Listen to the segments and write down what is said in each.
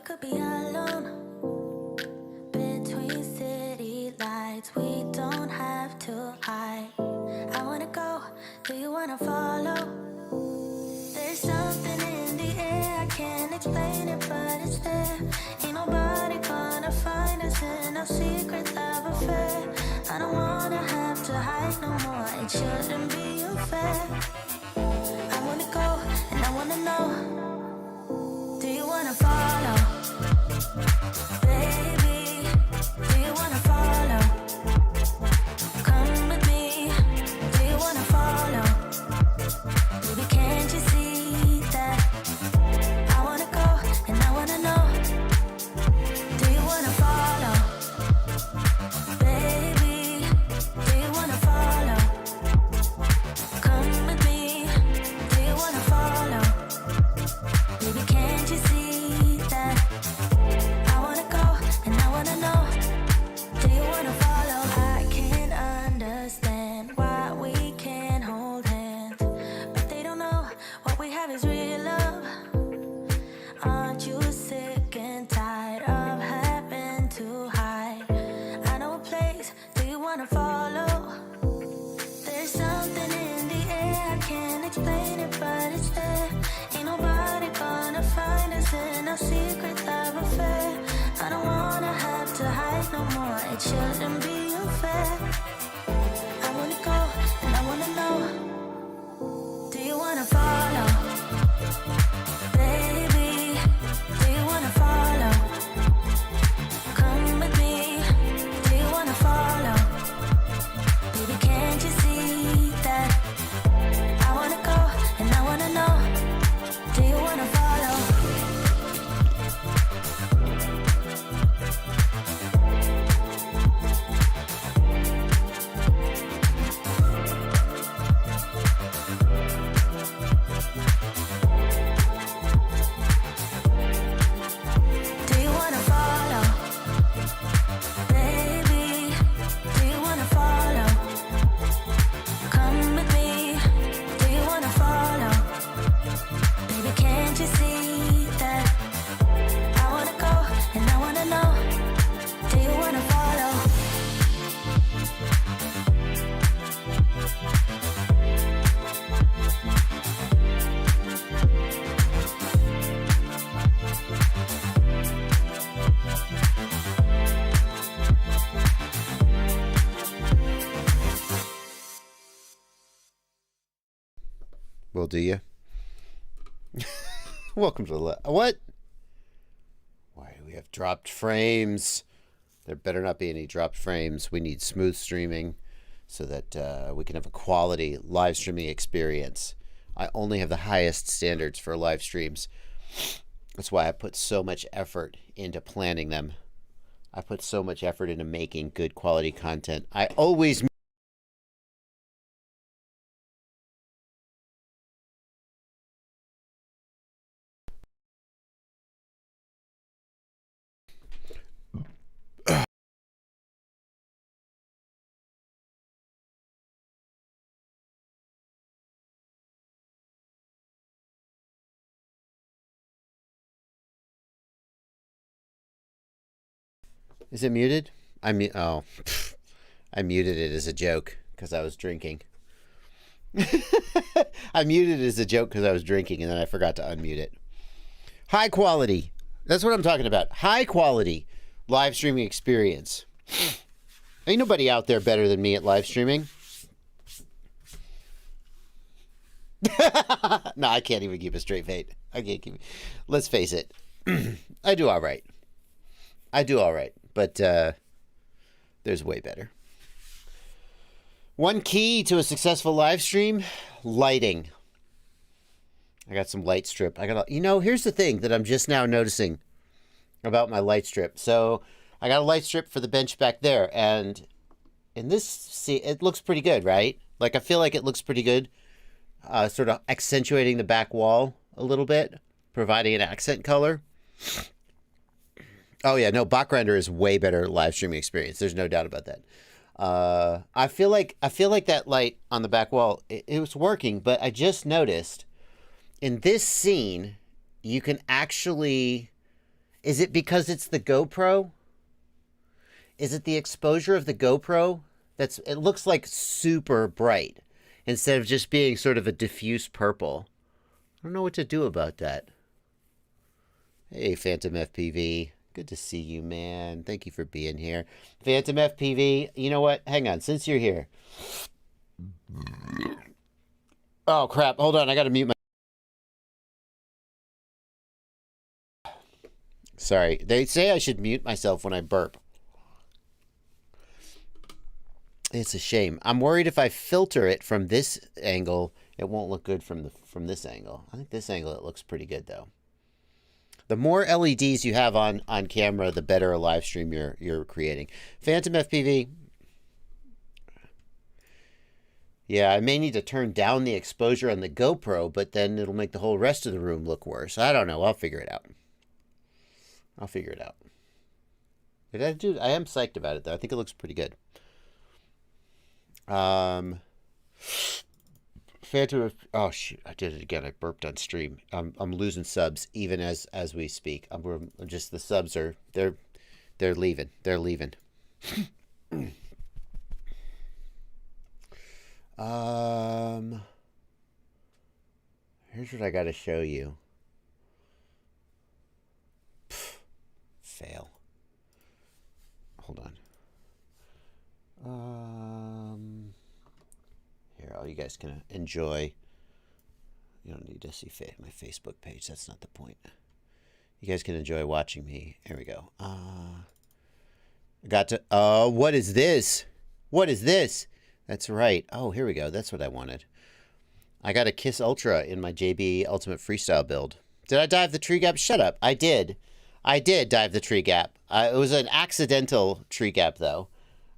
could be alone between city lights. We don't have to hide. I wanna go, do you wanna follow? There's something in the air, I can't explain it, but it's there. Ain't nobody gonna find us in our secret love affair. I don't wanna have to hide no more, it shouldn't be unfair. I wanna go, and I wanna know, do you wanna follow? Baby, do you wanna follow? Come with me, do you wanna follow? Baby, can't you see that? I wanna go, and I wanna know, do you wanna follow? Baby, do you wanna follow? Come with me, do you wanna follow? Baby, can't you see that? I wanna go, and I wanna know, do you wanna follow? I can't understand why we can't hold hands, but they don't know what we have is real love. Aren't you sick and tired of having to hide? I know a place, do you wanna follow? There's something in the air, I can't explain it, but it's there. Ain't nobody gonna find us in our secret love affair. I don't wanna have to hide no more, it shouldn't be unfair. I wanna go, and I wanna know, do you wanna follow? Baby, do you wanna follow? Come with me, do you wanna follow? Baby, can't you see that? I wanna go, and I wanna know, do you wanna follow? Do you wanna follow? Baby, do you wanna follow? Come with me, do you wanna follow? Baby, can't you see that? I wanna go, and I wanna know, do you wanna follow? Well, do you? Welcome to the... What? Why do we have dropped frames? There better not be any dropped frames. We need smooth streaming so that we can have a quality live streaming experience. I only have the highest standards for live streams. That's why I put so much effort into planning them. I put so much effort into making good quality content. I always... Is it muted? I muted it as a joke because I was drinking. I muted it as a joke because I was drinking, and then I forgot to unmute it. High quality. That's what I'm talking about. High quality live streaming experience. Ain't nobody out there better than me at live streaming. No, I can't even keep a straight face. I can't keep. Let's face it. I do all right. I do all right. But there's way better. One key to a successful live stream, lighting. I got some light strip. Here's the thing that I'm just now noticing about my light strip. So I got a light strip for the bench back there, and in this, see, it looks pretty good, right? Like, I feel like it looks pretty good, sort of accentuating the back wall a little bit, providing an accent color. Oh yeah, no, Bot Grinder is way better live streaming experience. There's no doubt about that. I feel like that light on the back wall, it was working, but I just noticed in this scene, you can actually, Is it because it's the GoPro? Is it the exposure of the GoPro? It looks like super bright instead of just being sort of a diffuse purple. I don't know what to do about that. Hey, Phantom FPV. Good to see you, man. Thank you for being here. Phantom FPV, you know what? Hang on, since you're here. Oh, crap. Hold on, I gotta mute my... Sorry. They say I should mute myself when I burp. It's a shame. I'm worried if I filter it from this angle, it won't look good from this angle. I think this angle, it looks pretty good, though. The more LEDs you have on camera, the better a live stream you're creating. Phantom FPV. Yeah, I may need to turn down the exposure on the GoPro, but then it'll make the whole rest of the room look worse. I don't know. I'll figure it out. I'll figure it out. I am psyched about it, though. I think it looks pretty good. Phantom oh shoot, I did it again. I burped on stream. I'm losing subs even as we speak. I'm just, the subs are they're leaving. They're leaving. Here's what I got to show you. Fail. Hold on. Here, all you guys can enjoy. You don't need to see my Facebook page. That's not the point. You guys can enjoy watching me. Here we go. Got to. What is this? What is this? That's right. Oh, here we go. That's what I wanted. I got a Kiss Ultra in my JB Ultimate Freestyle build. Did I dive the tree gap? Shut up. I did. I did dive the tree gap. It was an accidental tree gap, though.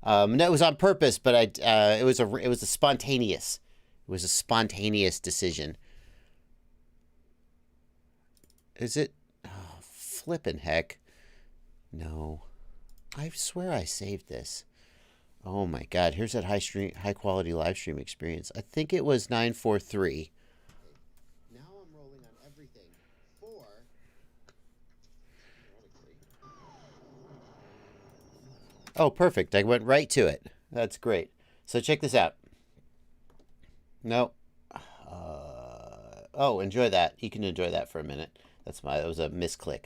No, it was on purpose, but it was a spontaneous decision. Is it? Oh, flippin' heck. No. I swear I saved this. Oh my God. Here's that high quality live stream experience. I think it was 943. Now I'm rolling on everything. Oh, perfect. I went right to it. That's great. So check this out. No. Oh, enjoy that. You can enjoy that for a minute. That was a misclick.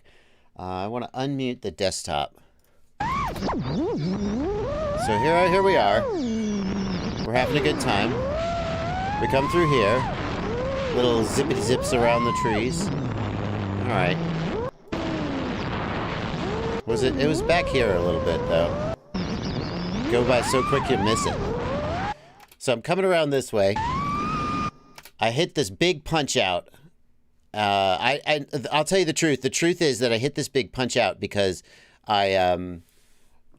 I want to unmute the desktop. So here we are. We're having a good time. We come through here. Little zippity zips around the trees. All right. It was back here a little bit, though. Go by so quick you miss it. So I'm coming around this way. I hit this big punch out. I'll tell you the truth. The truth is that I hit this big punch out because I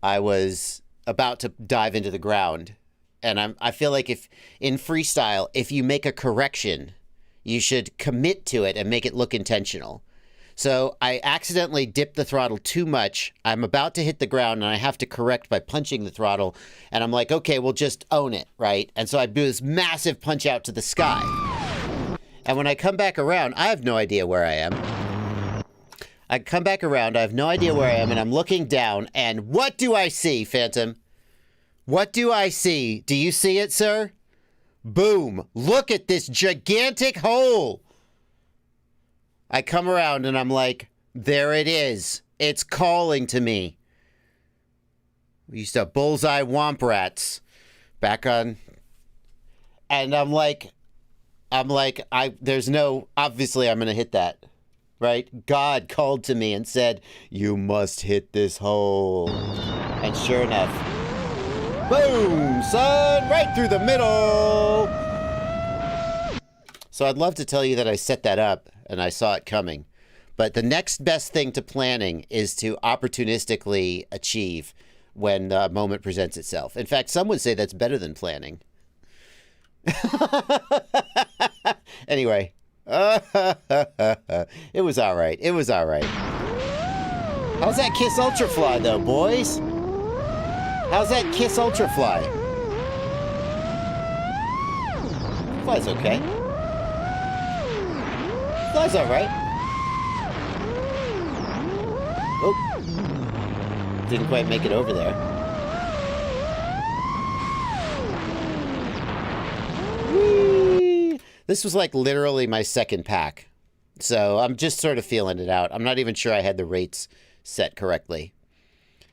was about to dive into the ground, and I feel like if in freestyle, if you make a correction, you should commit to it and make it look intentional. So I accidentally dipped the throttle too much. I'm about to hit the ground, and I have to correct by punching the throttle. And I'm like, okay, we'll just own it, right? And so I do this massive punch out to the sky. And when I come back around, I have no idea where I am. I come back around, I have no idea where I am, and I'm looking down, and what do I see, Phantom? What do I see? Do you see it, sir? Boom. Look at this gigantic hole. I come around and I'm like, there it is. It's calling to me. We used to bullseye womp rats back on. And I'm like, there's no, obviously I'm going to hit that, right? God called to me and said, you must hit this hole. And sure enough, boom, son, right through the middle. So I'd love to tell you that I set that up and I saw it coming. But the next best thing to planning is to opportunistically achieve when the moment presents itself. In fact, some would say that's better than planning. Anyway. It was all right. It was all right. How's that Kiss Ultra fly, though, boys? How's that Kiss Ultra fly? Flies okay. Flies all right. Oh! Didn't quite make it over there. Whee! This was like literally my second pack. So I'm just sort of feeling it out. I'm not even sure I had the rates set correctly.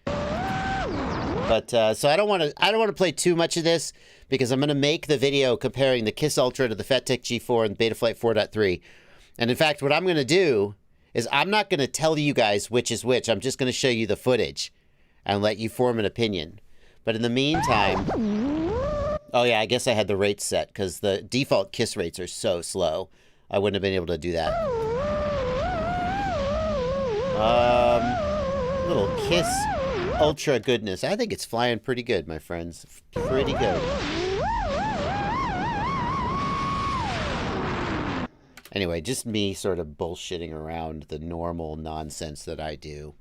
But so I don't want to play too much of this because I'm going to make the video comparing the KISS Ultra to the Fettech G4 and Betaflight 4.3. And in fact, what I'm going to do is I'm not going to tell you guys which is which. I'm just going to show you the footage and let you form an opinion. But in the meantime, oh yeah, I guess I had the rates set because the default KISS rates are so slow. I wouldn't have been able to do that. Little KISS Ultra goodness. I think it's flying pretty good, my friends. Pretty good. Anyway, just me sort of bullshitting around the normal nonsense that I do.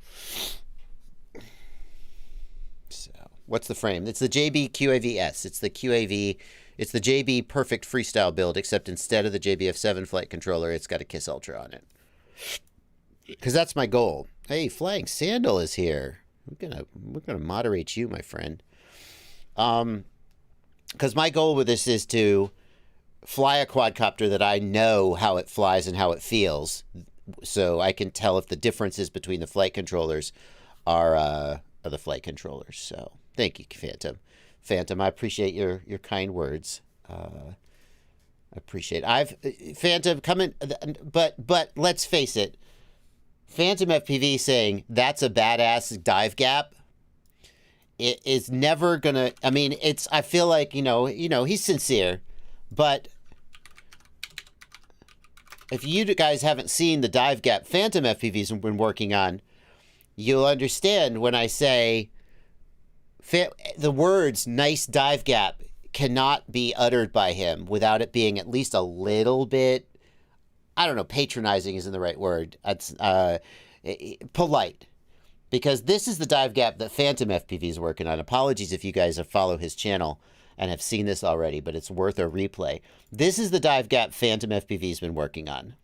So, what's the frame? It's the JB QAV-S. It's the QAV. It's the JB Perfect Freestyle build, except instead of the JBF7 flight controller, it's got a KISS Ultra on it. Because that's my goal. Hey, Flying Sandal is here. We're gonna moderate you, my friend. Because my goal with this is to fly a quadcopter that I know how it flies and how it feels, so I can tell if the differences between the flight controllers are the flight controllers. So thank you, Phantom. Phantom, I appreciate your kind words. I appreciate it. Phantom coming, but let's face it. Phantom FPV saying that's a badass dive gap. It is never gonna. I mean, I feel like you know, he's sincere, but if you guys haven't seen the dive gap Phantom FPVs have been working on, you'll understand when I say the words "nice dive gap" cannot be uttered by him without it being at least a little bit. I don't know, patronizing isn't the right word. It's polite. Because this is the dive gap that Phantom FPV is working on. Apologies if you guys have followed his channel and have seen this already, but it's worth a replay. This is the dive gap Phantom FPV has been working on.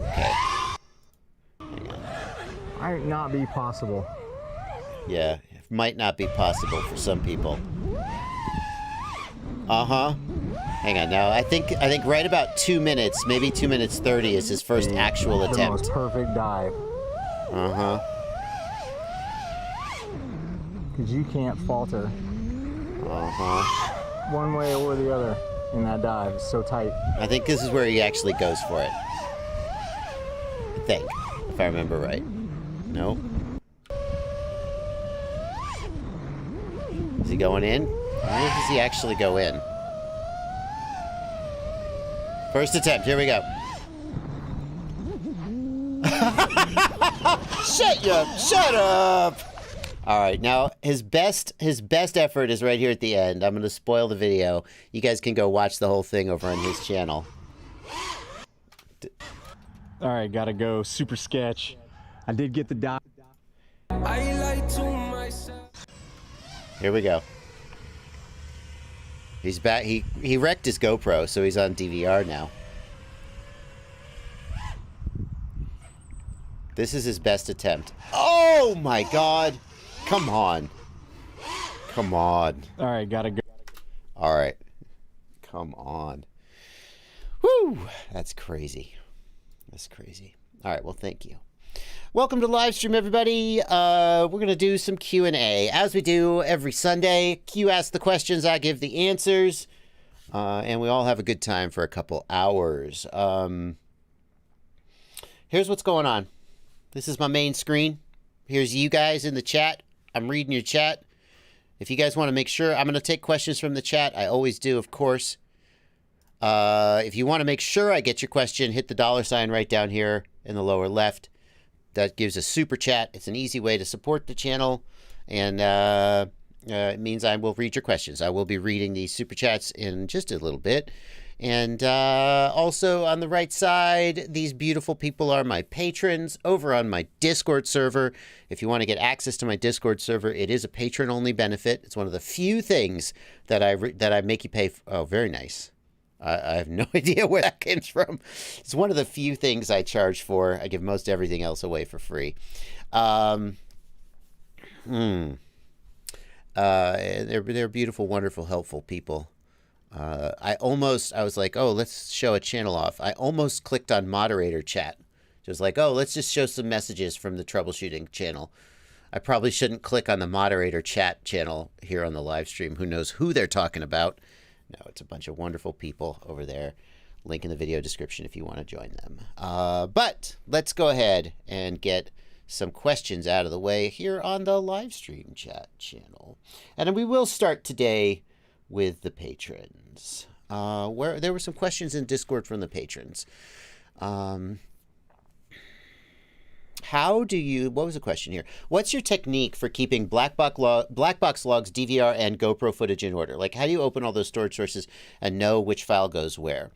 Okay. Hang on. Might not be possible. Yeah, it might not be possible for some people. Uh-huh. Hang on now. I think right about 2 minutes, maybe 2 minutes 30 is his first actual attempt. The most perfect dive. Uh-huh. Because you can't falter. Uh-huh. One way or the other in that dive. It's so tight. I think this is where he actually goes for it. I think, if I remember right. No? Is he going in? Where does he actually go in? First attempt, here we go. Shut up! All right, now his best effort is right here at the end. I'm going to spoil the video. You guys can go watch the whole thing over on his channel. All right, gotta go. Super sketch. I did get the dive. I lie to myself. Here we go. He's back. He wrecked his GoPro, so he's on DVR now. This is his best attempt. Oh my God! Come on. Come on. All right, gotta go. All right. Come on. Woo! That's crazy. That's crazy. All right, well, thank you. Welcome to Livestream, everybody. We're going to do some Q&A. As we do every Sunday, Q asks the questions, I give the answers, and we all have a good time for a couple hours. Here's what's going on. This is my main screen. Here's you guys in the chat. I'm reading your chat. If you guys want to make sure, I'm going to take questions from the chat. I always do, of course. If you want to make sure I get your question, hit the $ right down here in the lower left. That gives a super chat. It's an easy way to support the channel, and it means I will read your questions. I will be reading these super chats in just a little bit. And also on the right side, these beautiful people are my patrons over on my Discord server. If you want to get access to my Discord server, it is a patron-only benefit. It's one of the few things that I make you pay for. Oh, very nice. I have no idea where that came from. It's one of the few things I charge for. I give most everything else away for free. They're beautiful, wonderful, helpful people. I was like, oh, let's show a channel off. I almost clicked on moderator chat. Just like, oh, let's just show some messages from the troubleshooting channel. I probably shouldn't click on the moderator chat channel here on the live stream. Who knows who they're talking about? No, it's a bunch of wonderful people over there. Link in the video description if you want to join them. But let's go ahead and get some questions out of the way here on the live stream chat channel. And we will start today with the patrons. Where there were some questions in Discord from the patrons. What was the question here? What's your technique for keeping black box logs, DVR, and GoPro footage in order? Like, how do you open all those storage sources and know which file goes where?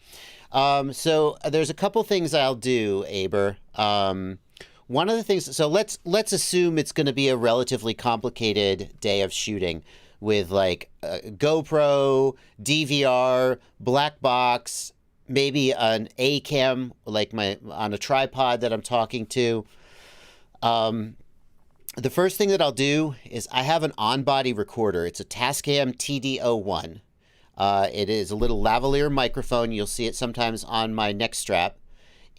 So there's a couple things I'll do, Aber. One of the things, so let's assume it's going to be a relatively complicated day of shooting with like GoPro, DVR, black box, maybe an A cam, like on a tripod that I'm talking to. The first thing that I'll do is I have an on-body recorder. It's a Tascam TD01. It is a little lavalier microphone. You'll see it sometimes on my neck strap.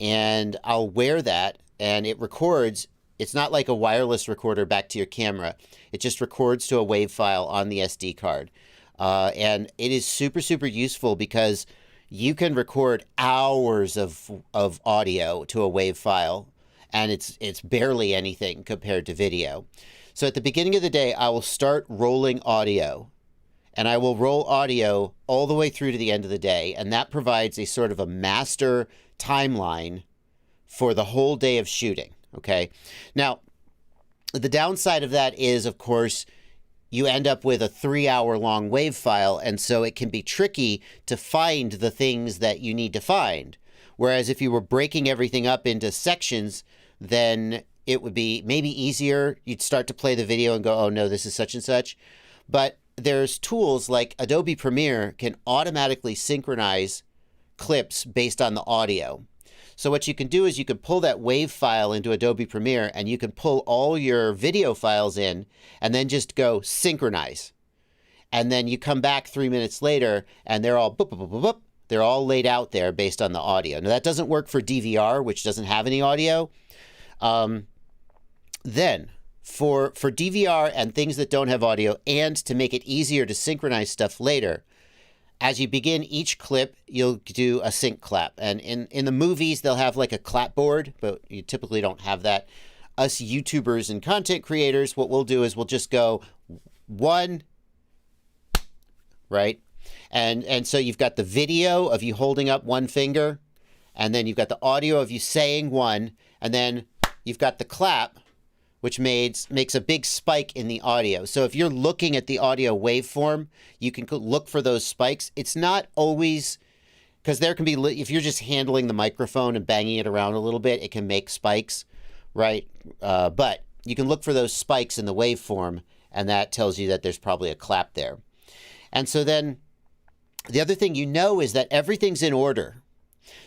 And I'll wear that, and it records. It's not like a wireless recorder back to your camera. It just records to a WAV file on the SD card. And it is super, super useful because you can record hours of audio to a WAV file, and it's barely anything compared to video. So at the beginning of the day, I will start rolling audio, and I will roll audio all the way through to the end of the day, and that provides a sort of a master timeline for the whole day of shooting, okay? Now, the downside of that is, of course, you end up with a 3-hour-long WAV file, and so it can be tricky to find the things that you need to find. Whereas if you were breaking everything up into sections, then it would be maybe easier. You'd start to play the video and go, oh no, this is such and such. But there's tools like Adobe Premiere can automatically synchronize clips based on the audio. So what you can do is you can pull that WAV file into Adobe Premiere, and you can pull all your video files in and then just go synchronize. And then you come back 3 minutes later and they're all boop, boop, boop, boop, boop. They're all laid out there based on the audio. Now that doesn't work for DVR, which doesn't have any audio. Then for DVR and things that don't have audio, and to make it easier to synchronize stuff later, as you begin each clip, you'll do a sync clap. And in the movies, they'll have like a clapboard, but you typically don't have that. Us YouTubers and content creators, what we'll do is we'll just go 1, right? And so you've got the video of you holding up one finger, and then you've got the audio of you saying 1, and then you've got the clap, which makes a big spike in the audio. So if you're looking at the audio waveform, you can look for those spikes. It's not always, because there can be, if you're just handling the microphone and banging it around a little bit, it can make spikes, right? But you can look for those spikes in the waveform, and that tells you that there's probably a clap there. And so then the other thing you know is that everything's in order.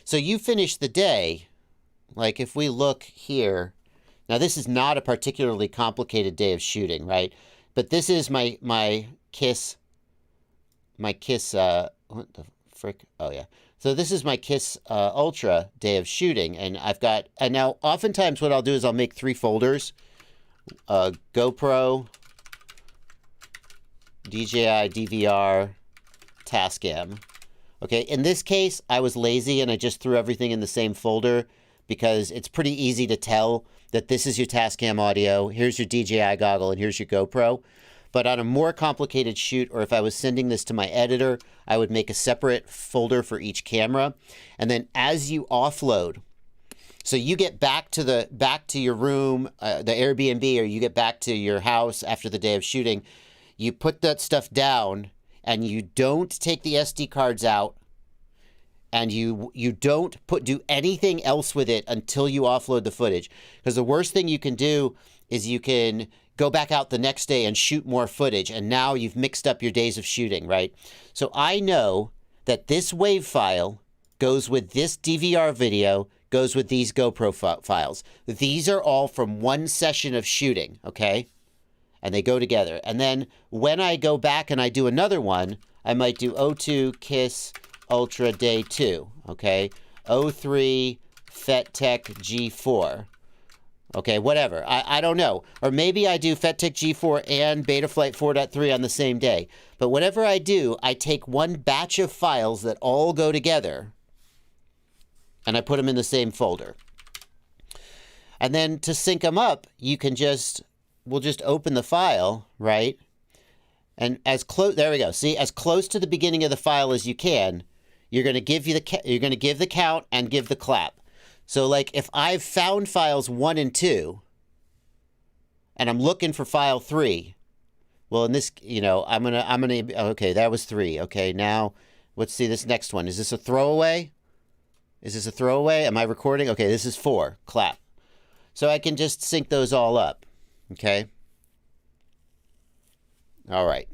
So you finish the day, like if we look here, now this is not a particularly complicated day of shooting, right? But this is my Kiss, what the frick? Oh yeah. So this is my Kiss Ultra day of shooting, and and now oftentimes what I'll do is I'll make 3 folders, GoPro, DJI, DVR, Tascam. Okay, in this case, I was lazy and I just threw everything in the same folder because it's pretty easy to tell that this is your Tascam audio, here's your DJI goggle, and here's your GoPro. But on a more complicated shoot, or if I was sending this to my editor, I would make a separate folder for each camera. And then as you offload, so you get back to your room, the Airbnb, or you get back to your house after the day of shooting, you put that stuff down, and you don't take the SD cards out, and you don't do anything else with it until you offload the footage. Because the worst thing you can do is you can go back out the next day and shoot more footage, and now you've mixed up your days of shooting, right? So I know that this WAV file goes with this DVR video, goes with these GoPro files. These are all from one session of shooting, okay? And they go together. And then when I go back and I do another one, I might do O2 Kiss Ultra Day 2, okay? O3 FetTech G4. Okay, whatever. I don't know. Or maybe I do FetTech G4 and Betaflight 4.3 on the same day. But whatever I do, I take one batch of files that all go together and I put them in the same folder. And then to sync them up, you can we'll just open the file, right? And as close, there we go. See, as close to the beginning of the file as you can, you're going to give the count and give the clap. So like if I've found files 1 and 2 and I'm looking for file 3, well in this, you know, I'm going to okay, that was 3. Okay, now let's see this next one. Is this a throwaway? Is this a throwaway? Am I recording? Okay, this is 4. Clap. So I can just sync those all up. Okay? All right.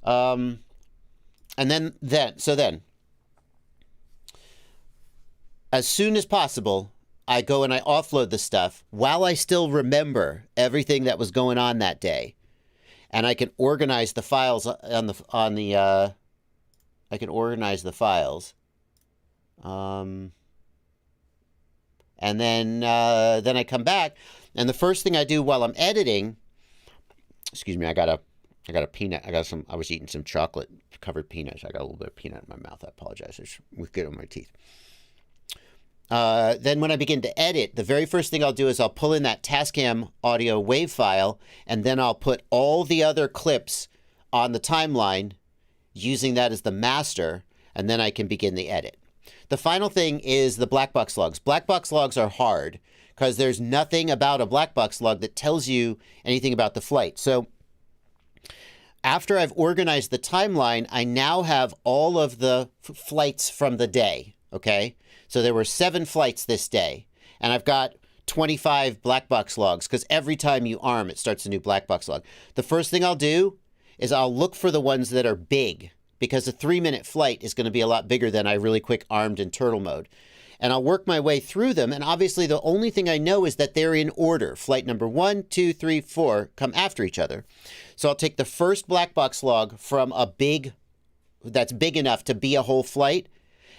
And then as soon as possible, I go and I offload the stuff while I still remember everything that was going on that day. And I can organize the files I can organize the files. And then I come back, and the first thing I do while I'm editing, excuse me, I got a peanut. I was eating some chocolate covered peanuts. I got a little bit of peanut in my mouth. I apologize. It's good on my teeth. Then when I begin to edit, the very first thing I'll do is I'll pull in that Tascam audio WAV file, and then I'll put all the other clips on the timeline using that as the master, and then I can begin the edit. The final thing is the black box logs. Black box logs are hard because there's nothing about a black box log that tells you anything about the flight. So after I've organized the timeline, I now have all of the flights from the day, okay? So there were 7 flights this day, and I've got 25 black box logs because every time you arm, it starts a new black box log. The first thing I'll do is I'll look for the ones that are big, because a 3-minute flight is going to be a lot bigger than I really quick armed in turtle mode. And I'll work my way through them, and obviously the only thing I know is that they're in order. Flight number 1, 2, 3, 4 come after each other. So I'll take the first black box log from that's big enough to be a whole flight,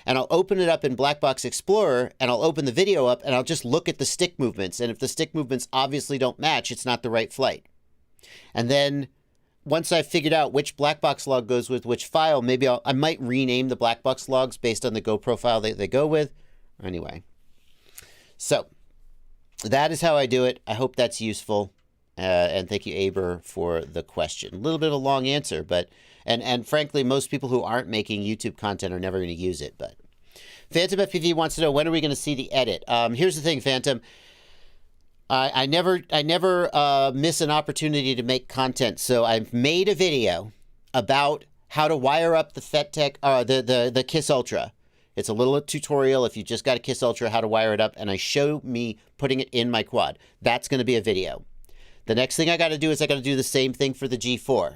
and I'll open it up in Black Box Explorer, and I'll open the video up, and I'll just look at the stick movements. And if the stick movements obviously don't match, it's not the right flight. And then once I've figured out which black box log goes with which file, maybe I might rename the black box logs based on the GoPro file they go with. Anyway, so that is how I do it. I hope that's useful. And thank you, Aber, for the question. A little bit of a long answer, but and frankly, most people who aren't making YouTube content are never going to use it. But Phantom FPV wants to know, when are we going to see the edit? Here's the thing, Phantom. I never miss an opportunity to make content. So I've made a video about how to wire up the FetTech, the Kiss Ultra. It's a little tutorial if you just got a Kiss Ultra, how to wire it up, and I show me putting it in my quad. That's going to be a video. The next thing I got to do is I got to do the same thing for the G4,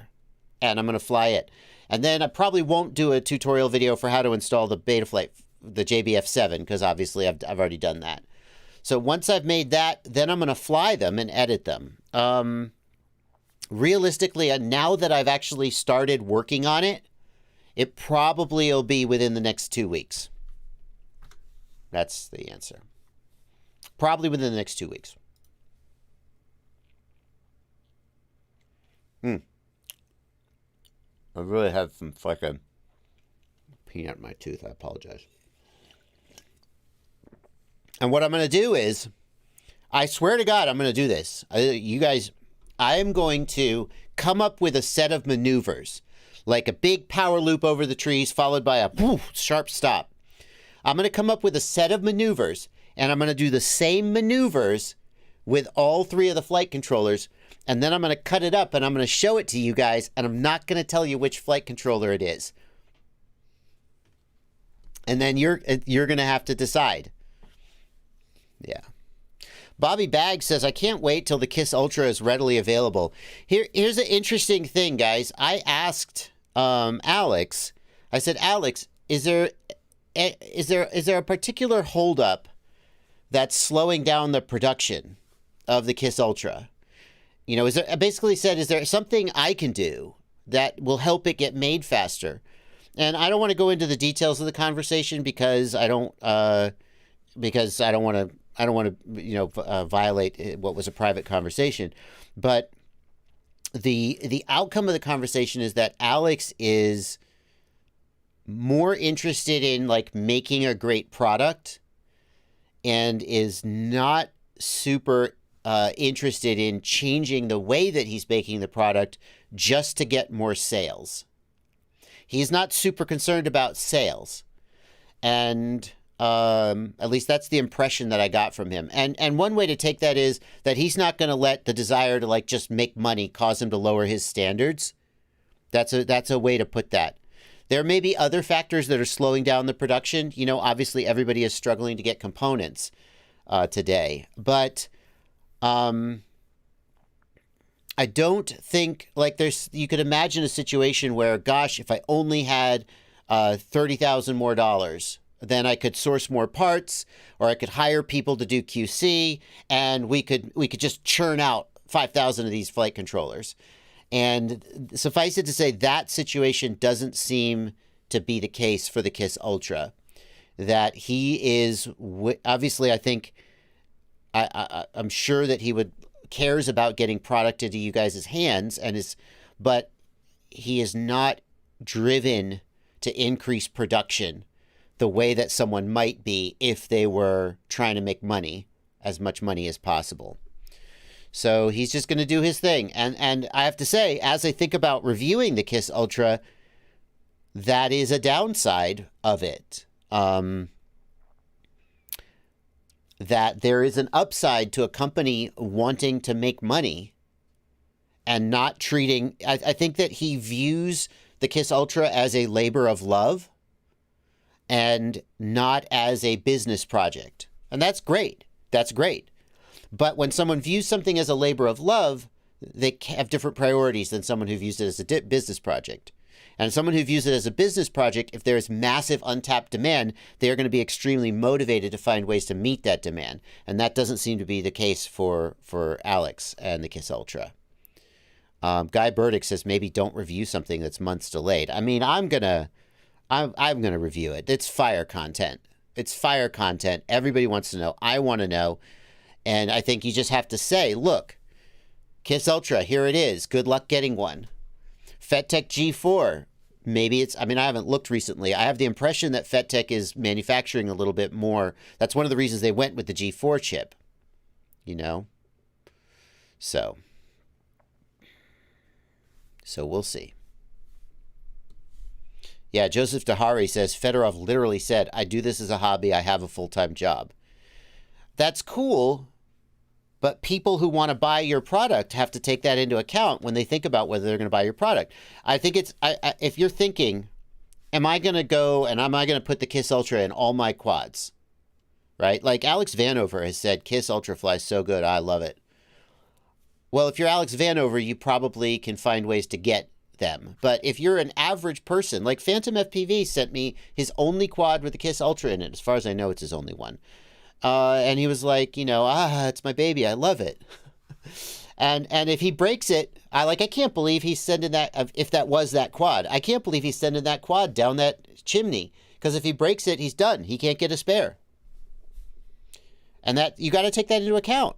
and I'm going to fly it. And then I probably won't do a tutorial video for how to install the Betaflight, the JBF7, because obviously I've already done that. So once I've made that, then I'm going to fly them and edit them. Realistically, now that I've actually started working on it, it probably will be within the next 2 weeks. That's the answer. Probably within the next 2 weeks. I really have some fucking peanut in my tooth. I apologize. And what I'm going to do is, I swear to God, I'm going to do this. You guys, I am going to come up with a set of maneuvers, like a big power loop over the trees followed by a sharp stop. I'm going to come up with a set of maneuvers, and I'm going to do the same maneuvers with all 3 of the flight controllers, and then I'm going to cut it up and I'm going to show it to you guys, and I'm not going to tell you which flight controller it is. And then you're going to have to decide. Yeah. Bobby Bag says, I can't wait till the Kiss Ultra is readily available. Here's an interesting thing, guys. I asked Alex, I said, Alex, is there a particular holdup that's slowing down the production of the Kiss Ultra? You know, I basically said, is there something I can do that will help it get made faster? And I don't want to go into the details of the conversation because I don't want to violate what was a private conversation. But the outcome of the conversation is that Alex is more interested in like making a great product and is not super interested in changing the way that he's making the product just to get more sales. He's not super concerned about sales. And at least that's the impression that I got from him. And one way to take that is that he's not going to let the desire to like just make money cause him to lower his standards. That's a way to put that. There may be other factors that are slowing down the production. You know, obviously everybody is struggling to get components today. But I don't think like you could imagine a situation where, gosh, if I only had $30,000 more dollars, then I could source more parts, or I could hire people to do QC, and we could just churn out 5,000 of these flight controllers. And suffice it to say, that situation doesn't seem to be the case for the Kiss Ultra. That he is obviously, I think, I'm sure that he cares about getting product into you guys' hands, but he is not driven to increase production the way that someone might be if they were trying to make money, as much money as possible. So he's just going to do his thing. And I have to say, as I think about reviewing the Kiss Ultra, that is a downside of it. That there is an upside to a company wanting to make money and not treating... I think that he views the Kiss Ultra as a labor of love and not as a business project. And that's great. That's great. But when someone views something as a labor of love, they have different priorities than someone who views it as a business project. And someone who views it as a business project, if there is massive untapped demand, they are going to be extremely motivated to find ways to meet that demand. And that doesn't seem to be the case for Alex and the Kiss Ultra. Guy Burdick says maybe don't review something that's months delayed. I mean, I'm gonna review it. It's fire content. It's fire content. Everybody wants to know. I want to know. And I think you just have to say, look, Kiss Ultra, here it is. Good luck getting one. FetTech G4, maybe it's, I mean, I haven't looked recently. I have the impression that FetTech is manufacturing a little bit more. That's one of the reasons they went with the G4 chip, you know? So we'll see. Yeah, Joseph Dahari says, Fedorov literally said, I do this as a hobby. I have a full-time job. That's cool. But people who want to buy your product have to take that into account when they think about whether they're going to buy your product. I think it's, if you're thinking, am I going to go and am I going to put the Kiss Ultra in all my quads? Right? Like Alex Vanover has said, Kiss Ultra flies so good. I love it. Well, if you're Alex Vanover, you probably can find ways to get them. But if you're an average person, like Phantom FPV sent me his only quad with the Kiss Ultra in it. As far as I know, it's his only one. And he was like, you know, it's my baby. I love it. and if he breaks it, I can't believe he's sending that, if that was that quad, I can't believe he's sending that quad down that chimney. Because if he breaks it, he's done. He can't get a spare. And that, you got to take that into account.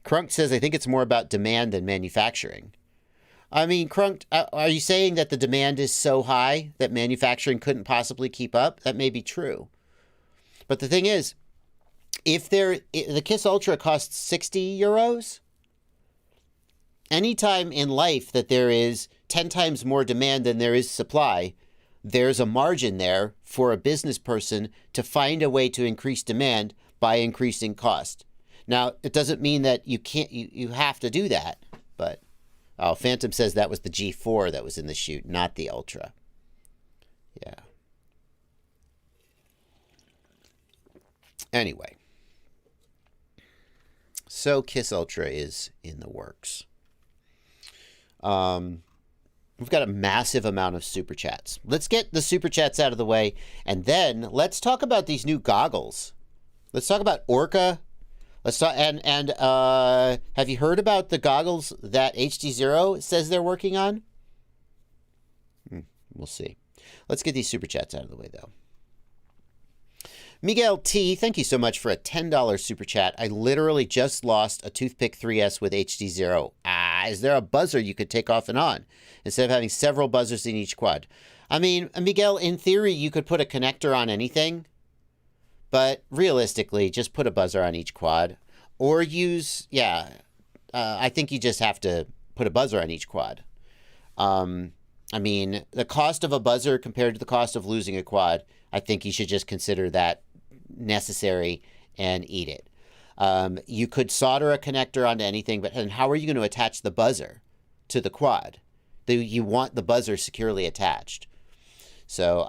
Crunk says, I think it's more about demand than manufacturing. I mean, Crunk, are you saying that the demand is so high that manufacturing couldn't possibly keep up? That may be true. But the thing is, if the Kiss Ultra costs 60 euros, anytime in life that there is 10 times more demand than there is supply, there's a margin there for a business person to find a way to increase demand by increasing cost. Now, it doesn't mean that you have to do that, but... Oh, Phantom says that was the G4 that was in the chute, not the Ultra. Yeah. Anyway. So Kiss Ultra is in the works. We've got a massive amount of super chats. Let's get the super chats out of the way, and then let's talk about these new goggles. Let's talk about Orca. Let's talk, and have you heard about the goggles that HD0 says they're working on? We'll see. Let's get these super chats out of the way, though. Miguel T, thank you so much for a $10 super chat. I literally just lost a Toothpick 3S with HD0. Is there a buzzer you could take off and on instead of having several buzzers in each quad? I mean, Miguel, in theory, you could put a connector on anything, but realistically, just put a buzzer on each quad or use, I think you just have to put a buzzer on each quad. I mean, the cost of a buzzer compared to the cost of losing a quad, I think you should just consider that necessary and eat it. You could solder a connector onto anything, but and how are you going to attach the buzzer to the quad? You want the buzzer securely attached. So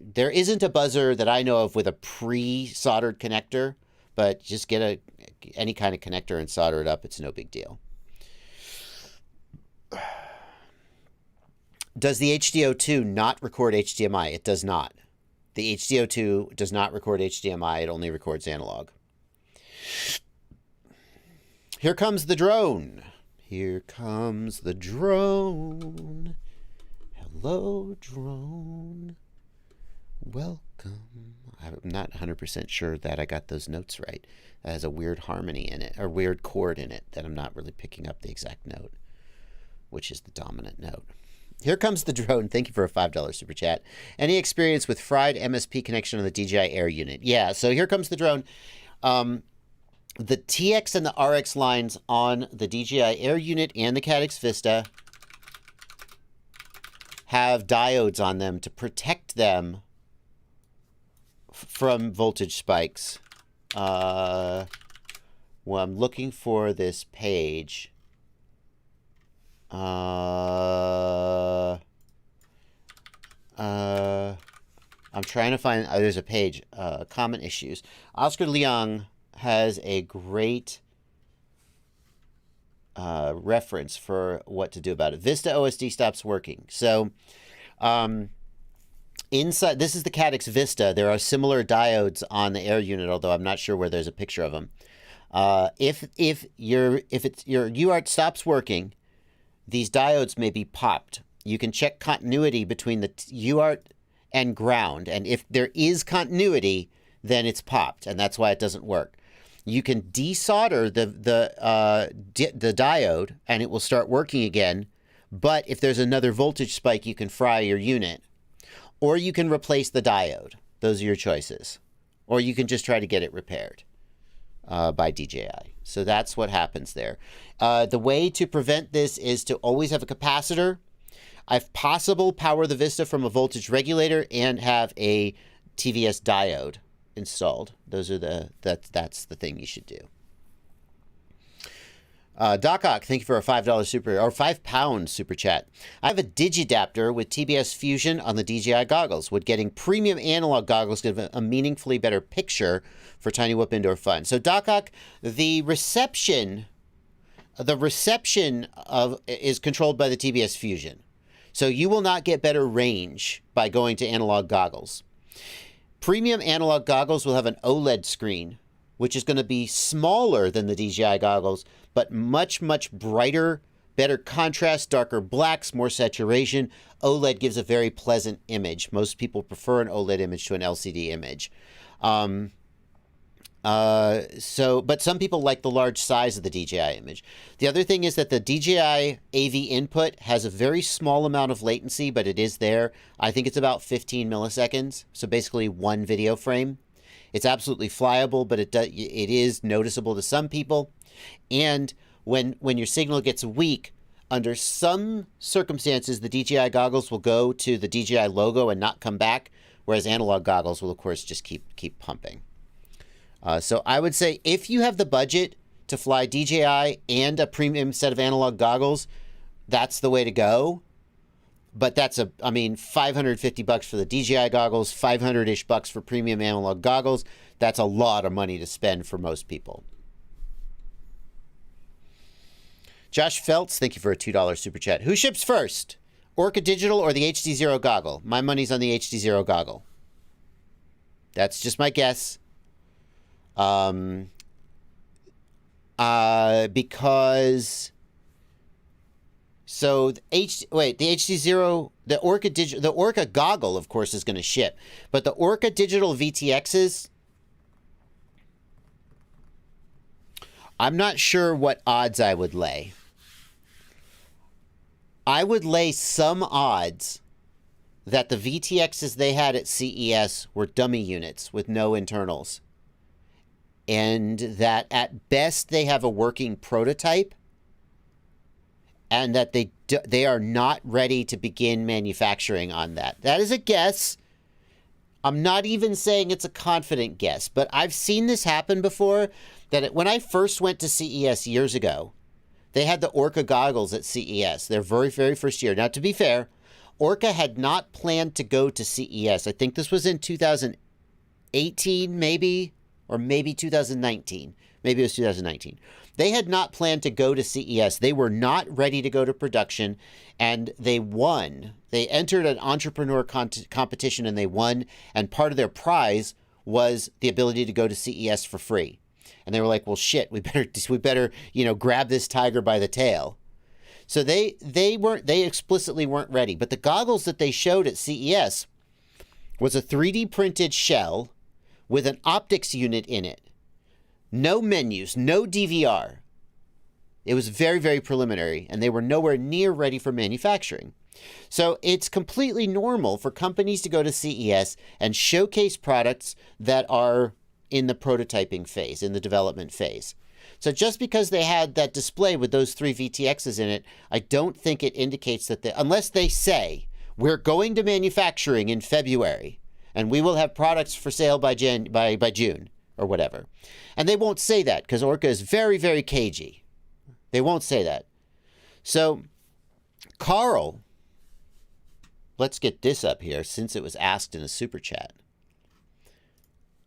there isn't a buzzer that I know of with a pre-soldered connector, but just get any kind of connector and solder it up. It's no big deal. Does the HDO2 not record HDMI? It does not. The HDO2 does not record HDMI. It only records analog. Here comes the drone. Here comes the drone. Hello, drone. Welcome. I'm not 100% sure that I got those notes right. That has a weird harmony in it, or weird chord in it, that I'm not really picking up the exact note, which is the dominant note. Here comes the drone. Thank you for a $5 super chat. Any experience with fried MSP connection on the DJI Air unit? Yeah, so here comes the drone. The TX and the RX lines on the DJI Air unit and the Cadx Vista have diodes on them to protect them from voltage spikes. Well, I'm looking for this page. I'm trying to find, there's a page, common issues. Oscar Leung has a great reference for what to do about it. Vista OSD stops working. So inside, this is the Cadx Vista. There are similar diodes on the Air unit, although I'm not sure where there's a picture of them. If your UART stops working, these diodes may be popped. You can check continuity between the UART and ground, and if there is continuity, then it's popped, and that's why it doesn't work. You can desolder the diode, and it will start working again. But if there's another voltage spike, you can fry your unit, or you can replace the diode. Those are your choices, or you can just try to get it repaired by DJI. So that's what happens there. The way to prevent this is to always have a capacitor. If possible, power the Vista from a voltage regulator and have a TVS diode installed. Those are that's the thing you should do. Doc Ock, thank you for a $5 super, or £5 super chat. I have a digidapter with TBS Fusion on the DJI goggles. Would getting premium analog goggles give a meaningfully better picture for tiny whoop indoor fun? So Doc Ock, the reception is controlled by the TBS Fusion. So you will not get better range by going to analog goggles. Premium analog goggles will have an OLED screen, which is going to be smaller than the DJI goggles, but much, much brighter, better contrast, darker blacks, more saturation. OLED gives a very pleasant image. Most people prefer an OLED image to an LCD image. But some people like the large size of the DJI image. The other thing is that the DJI AV input has a very small amount of latency, but it is there. I think it's about 15 milliseconds, so basically one video frame. It's absolutely flyable, but it is noticeable to some people. And when your signal gets weak, under some circumstances, the DJI goggles will go to the DJI logo and not come back, whereas analog goggles will, of course, just keep pumping. So I would say if you have the budget to fly DJI and a premium set of analog goggles, that's the way to go. But that's $550 for the DJI goggles, 500-ish bucks for premium analog goggles. That's a lot of money to spend for most people. Josh Feltz, thank you for a $2 super chat. Who ships first? Orca Digital or the HD0 goggle? My money's on the HD0 goggle. That's just my guess. Because so the HD0, the Orca goggle, of course, is going to ship, but the Orca Digital VTXs, I'm not sure what odds I would lay. I would lay some odds that the VTXs they had at CES were dummy units with no internals. And that at best they have a working prototype and that they are not ready to begin manufacturing on that. That is a guess. I'm not even saying it's a confident guess, but I've seen this happen before. When I first went to CES years ago, they had the Orca goggles at CES, their very, very first year. Now, to be fair, Orca had not planned to go to CES. I think this was in 2018, maybe, or maybe 2019. Maybe it was 2019. They had not planned to go to CES. They were not ready to go to production, and they won. They entered an entrepreneur competition, and they won, and part of their prize was the ability to go to CES for free. And they were like, well, shit, we better, grab this tiger by the tail. So they explicitly weren't ready. But the goggles that they showed at CES was a 3D printed shell with an optics unit in it. No menus, no DVR. It was very, very preliminary, and they were nowhere near ready for manufacturing. So it's completely normal for companies to go to CES and showcase products that are in the prototyping phase, in the development phase. So just because they had that display with those 3 VTXs in it, I don't think it indicates that unless they say, we're going to manufacturing in February, and we will have products for sale by June, or whatever. And they won't say that, because Orca is very, very cagey. They won't say that. So, Carl, let's get this up here, since it was asked in a super chat.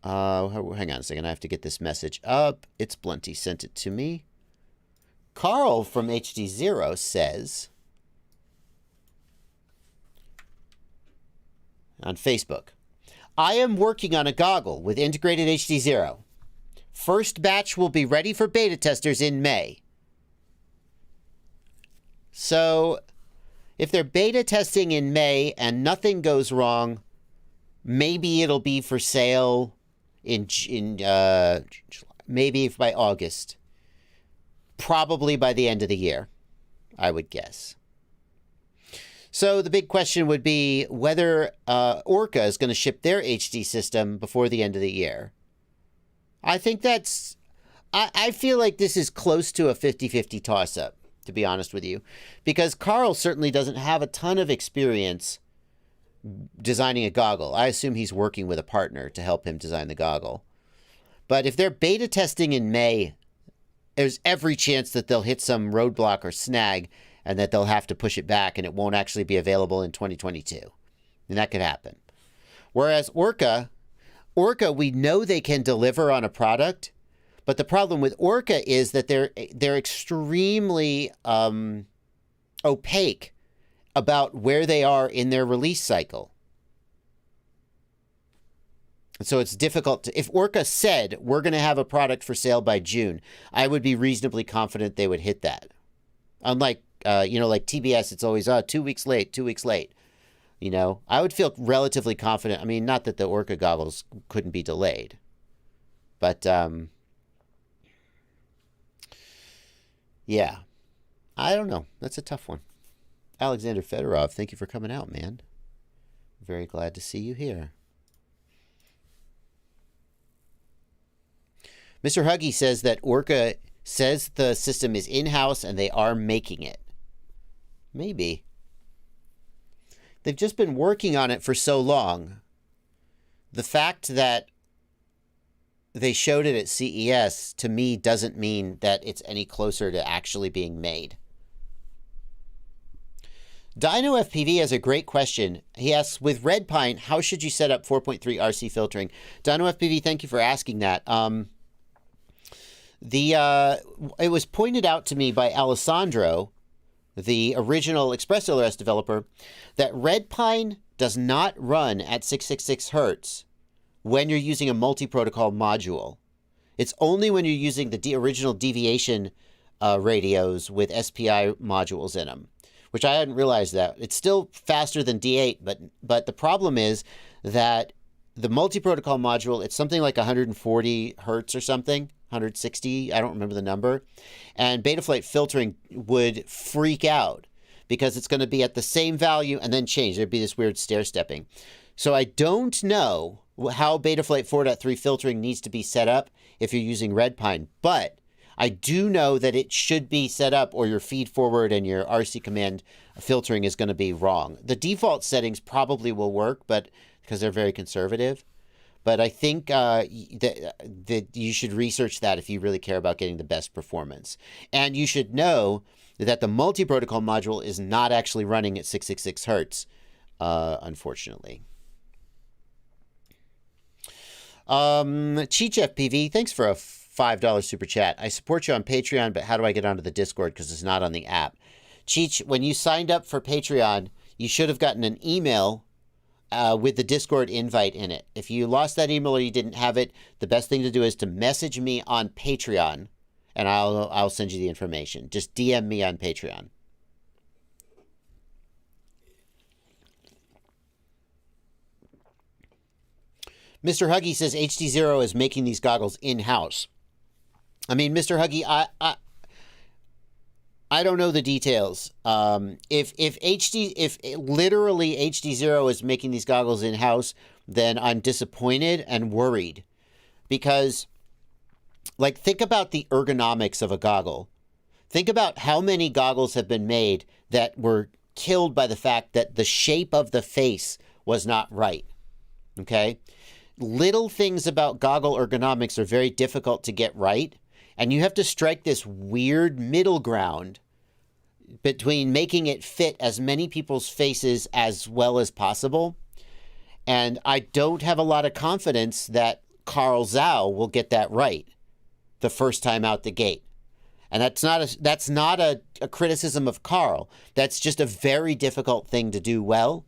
Hang on a second. I have to get this message up. It's Blunty sent it to me. Carl from HD0 says on Facebook, I am working on a goggle with integrated HD0. First batch will be ready for beta testers in May. So if they're beta testing in May and nothing goes wrong, maybe it'll be for sale maybe by August, probably by the end of the year, I would guess. So the big question would be whether Orca is going to ship their HD system before the end of the year. I think I feel like this is close to a 50-50 toss-up, to be honest with you, because Carl certainly doesn't have a ton of experience designing a goggle. I assume he's working with a partner to help him design the goggle. But if they're beta testing in May, there's every chance that they'll hit some roadblock or snag and that they'll have to push it back and it won't actually be available in 2022. And that could happen. Whereas Orca, we know they can deliver on a product, but the problem with Orca is that they're extremely opaque about where they are in their release cycle. So it's difficult if Orca said, we're going to have a product for sale by June, I would be reasonably confident they would hit that. Unlike, like TBS, it's always, 2 weeks late, 2 weeks late. I would feel relatively confident. I mean, not that the Orca goggles couldn't be delayed, but, yeah, I don't know. That's a tough one. Alexander Fedorov, thank you for coming out, man. Very glad to see you here. Mr. Huggy says that Orca says the system is in-house and they are making it. Maybe. They've just been working on it for so long. The fact that they showed it at CES, to me, doesn't mean that it's any closer to actually being made. Dino FPV has a great question. He asks, with Red Pine, how should you set up 4.3 RC filtering? Dino FPV, thank you for asking that. It was pointed out to me by Alessandro the original Express LRS developer, that Red Pine does not run at 666 hertz when you're using a multi-protocol module. It's only when you're using the original deviation radios with SPI modules in them, which I hadn't realized that. It's still faster than D8, but the problem is that the multi-protocol module, it's something like 140 hertz or something, 160, I don't remember the number. And Betaflight filtering would freak out because it's going to be at the same value and then change. There'd be this weird stair-stepping. So I don't know how Betaflight 4.3 filtering needs to be set up if you're using Red Pine, but I do know that it should be set up or your feed forward and your RC command filtering is going to be wrong. The default settings probably will work, but because they're very conservative. But I think that you should research that if you really care about getting the best performance. And you should know that the multi-protocol module is not actually running at 666 hertz, unfortunately. Cheech FPV, thanks for a $5 super chat. I support you on Patreon, but how do I get onto the Discord because it's not on the app? Cheech, when you signed up for Patreon, you should have gotten an email with the Discord invite in it. If you lost that email or you didn't have it, the best thing to do is to message me on Patreon, and I'll send you the information. Just DM me on Patreon. Mr. Huggy says HD0 is making these goggles in-house. I mean, Mr. Huggy, I don't know the details. If literally HD0 is making these goggles in-house, then I'm disappointed and worried. Because, like, think about the ergonomics of a goggle. Think about how many goggles have been made that were killed by the fact that the shape of the face was not right. Okay? Little things about goggle ergonomics are very difficult to get right. And you have to strike this weird middle ground between making it fit as many people's faces as well as possible. And I don't have a lot of confidence that Carl Zhao will get that right the first time out the gate. And that's not a criticism of Carl. That's just a very difficult thing to do well.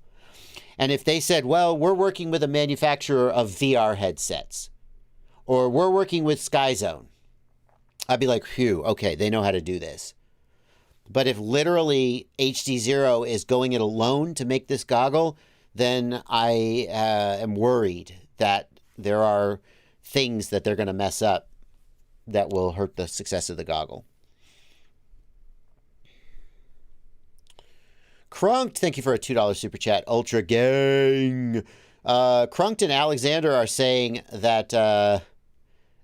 And if they said, well, we're working with a manufacturer of VR headsets, or we're working with SkyZone, I'd be like, phew, okay, they know how to do this. But if literally HD0 is going it alone to make this goggle, then I am worried that there are things that they're going to mess up that will hurt the success of the goggle. Crunked, thank you for a $2 super chat. Ultra Gang. Crunked and Alexander are saying that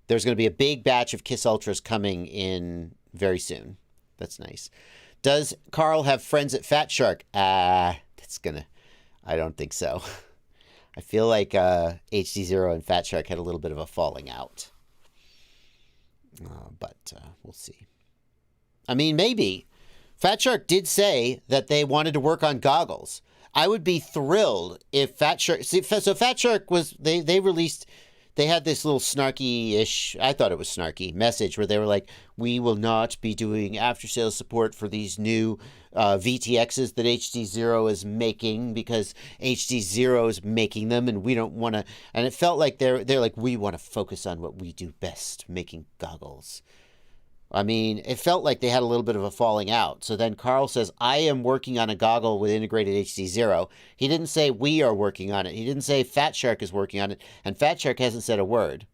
there's going to be a big batch of Kiss Ultras coming in very soon. That's nice. Does Carl have friends at Fat Shark? I don't think so. I feel like HD0 and Fat Shark had a little bit of a falling out. But we'll see. I mean, maybe. Fat Shark did say that they wanted to work on goggles. I would be thrilled if Fat Shark... So Fat Shark was... They released... They had this little snarky-ish, I thought it was snarky, message where they were like, we will not be doing after-sales support for these new VTXs that HD0 is making because HD0 is making them and we don't want to... And it felt like they're like, we want to focus on what we do best, making goggles. I mean, it felt like they had a little bit of a falling out. So then Carl says, I am working on a goggle with integrated HD0. He didn't say we are working on it. He didn't say Fat Shark is working on it. And Fat Shark hasn't said a word.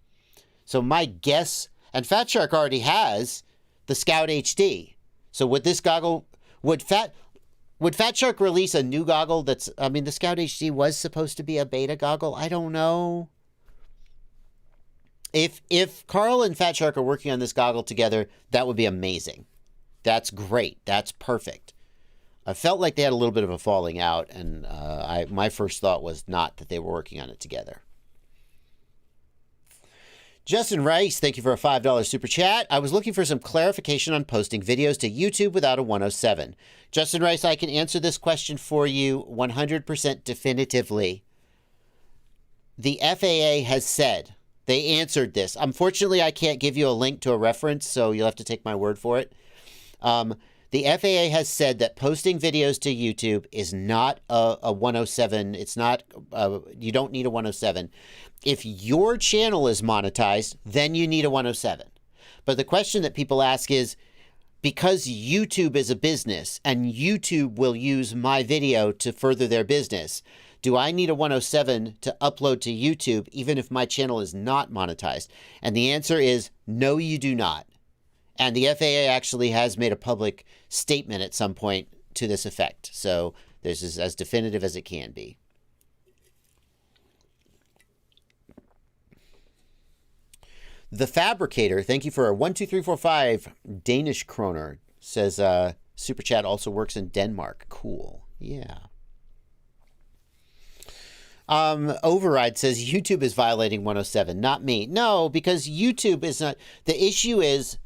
So my guess, and Fat Shark already has the Scout HD. So would this goggle, would Fat Shark release a new goggle that's, I mean, the Scout HD was supposed to be a beta goggle. I don't know. If Carl and Fat Shark are working on this goggle together, that would be amazing. That's great. That's perfect. I felt like they had a little bit of a falling out, and my first thought was not that they were working on it together. Justin Rice, thank you for a $5 super chat. I was looking for some clarification on posting videos to YouTube without a 107. Justin Rice, I can answer this question for you 100% definitively. The FAA has said... They answered this. Unfortunately, I can't give you a link to a reference, so you'll have to take my word for it. The FAA has said that posting videos to YouTube is not a 107. It's not, you don't need a 107. If your channel is monetized, then you need a 107. But the question that people ask is, because YouTube is a business and YouTube will use my video to further their business, do I need a 107 to upload to YouTube even if my channel is not monetized? And the answer is no, you do not. And the FAA actually has made a public statement at some point to this effect. So this is as definitive as it can be. The Fabricator, thank you for a 1, 2, 3, 4, 5 Danish kroner. Says Super Chat also works in Denmark. Cool. Yeah. Override says YouTube is violating 107, not me. No, because YouTube is not. The issue is,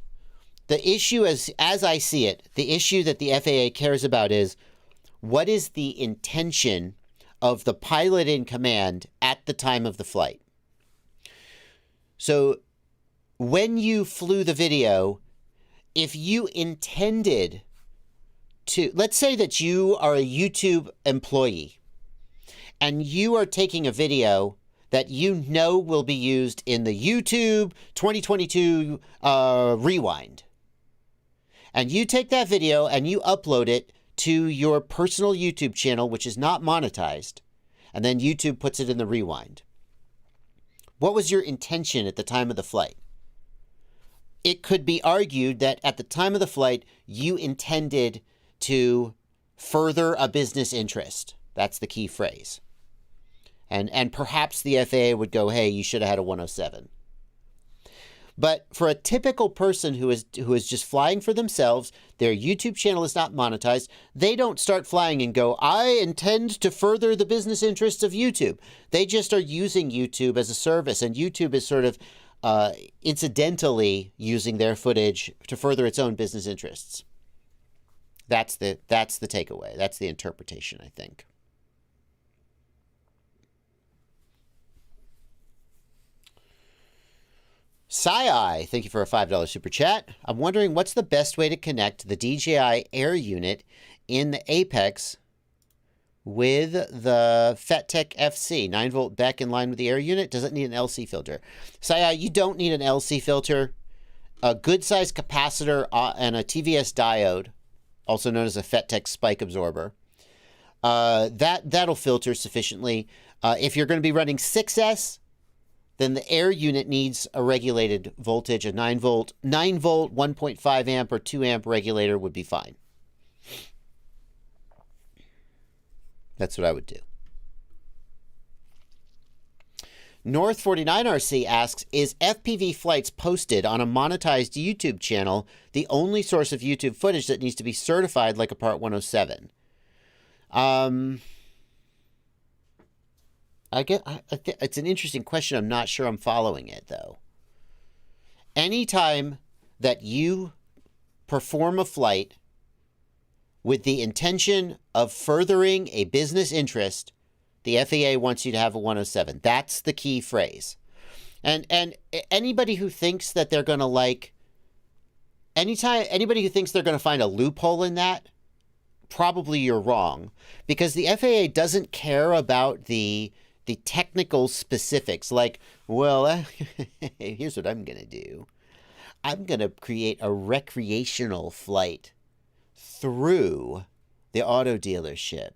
as I see it, the issue that the FAA cares about is what is the intention of the pilot in command at the time of the flight. So when you flew the video, if you intended to, let's say that you are a YouTube employee and you are taking a video that you know will be used in the YouTube 2022 Rewind. And you take that video and you upload it to your personal YouTube channel, which is not monetized, and then YouTube puts it in the Rewind. What was your intention at the time of the flight? It could be argued that at the time of the flight, you intended to further a business interest. That's the key phrase. And perhaps the FAA would go, hey, you should have had a 107. But for a typical person who is just flying for themselves, their YouTube channel is not monetized, they don't start flying and go, I intend to further the business interests of YouTube. They just are using YouTube as a service, and YouTube is sort of incidentally using their footage to further its own business interests. That's the takeaway. That's the interpretation, I think. Sai, thank you for a $5 super chat. I'm wondering what's the best way to connect the DJI Air unit in the Apex with the FetTech FC 9-volt back in line with the Air unit. Does it need an LC filter? Sai, you don't need an LC filter. A good sized capacitor and a TVS diode, also known as a FetTech spike absorber, that'll filter sufficiently. If you're going to be running 6S, then the Air unit needs a regulated voltage. A 9-volt, 1.5 amp or 2 amp regulator would be fine. That's what I would do. North 49RC asks, is FPV flights posted on a monetized YouTube channel the only source of YouTube footage that needs to be certified like a Part 107? It's an interesting question. I'm not sure I'm following it, though. Anytime that you perform a flight with the intention of furthering a business interest, the FAA wants you to have a 107. That's the key phrase. And anybody who thinks that they're going to anybody who thinks they're going to find a loophole in that, probably you're wrong, because the FAA doesn't care about the technical specifics. Like, well, here's what I'm going to do. I'm going to create a recreational flight through the auto dealership.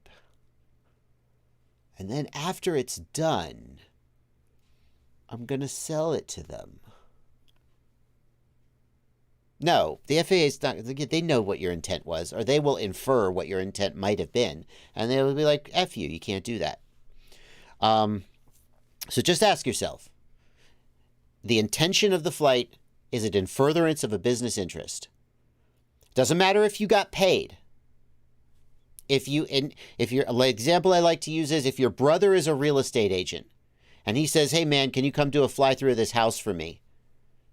And then after it's done, I'm going to sell it to them. No, the FAA is not. They know what your intent was, or they will infer what your intent might have been. And they will be like, F you, you can't do that. So just ask yourself, the intention of the flight, is it in furtherance of a business interest? Doesn't matter if you got paid. If you're, the example I like to use is if your brother is a real estate agent and he says, hey man, can you come do a fly through of this house for me?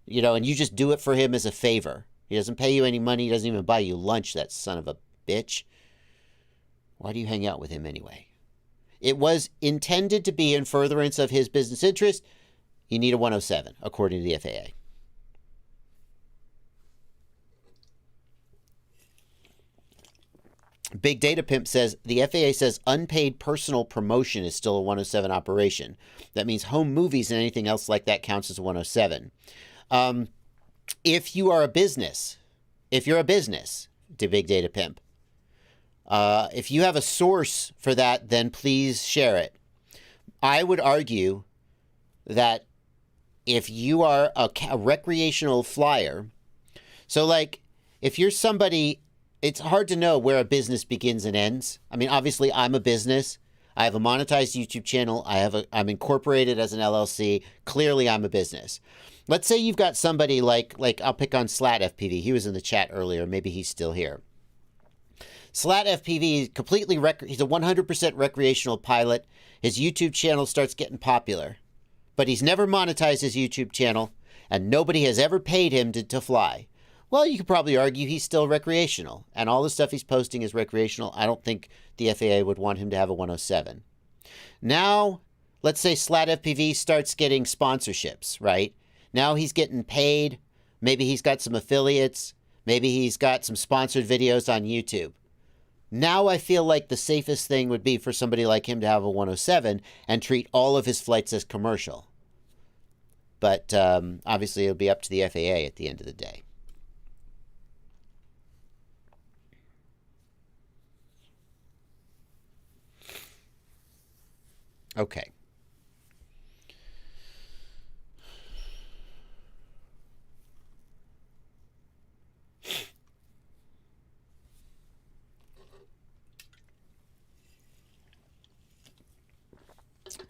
You know, and you just do it for him as a favor. He doesn't pay you any money. He doesn't even buy you lunch, that son of a bitch. Why do you hang out with him anyway? It was intended to be in furtherance of his business interest. You need a 107, according to the FAA. Big Data Pimp says, the FAA says unpaid personal promotion is still a 107 operation. That means home movies and anything else like that counts as a 107. If you are a business, to Big Data Pimp, if you have a source for that, then please share it. I would argue that if you are a recreational flyer, so like if you're somebody, it's hard to know where a business begins and ends. I mean, obviously I'm a business. I have a monetized YouTube channel. I'm incorporated as an LLC. Clearly I'm a business. Let's say you've got somebody like I'll pick on Slat FPV. He was in the chat earlier. Maybe he's still here. Slat FPV, he's a 100% recreational pilot. His YouTube channel starts getting popular, but he's never monetized his YouTube channel, and nobody has ever paid him to fly. Well, you could probably argue he's still recreational, and all the stuff he's posting is recreational. I don't think the FAA would want him to have a 107. Now, let's say Slat FPV starts getting sponsorships, right? Now he's getting paid. Maybe he's got some affiliates. Maybe he's got some sponsored videos on YouTube. Now I feel like the safest thing would be for somebody like him to have a 107 and treat all of his flights as commercial. But obviously it'll be up to the FAA at the end of the day. Okay.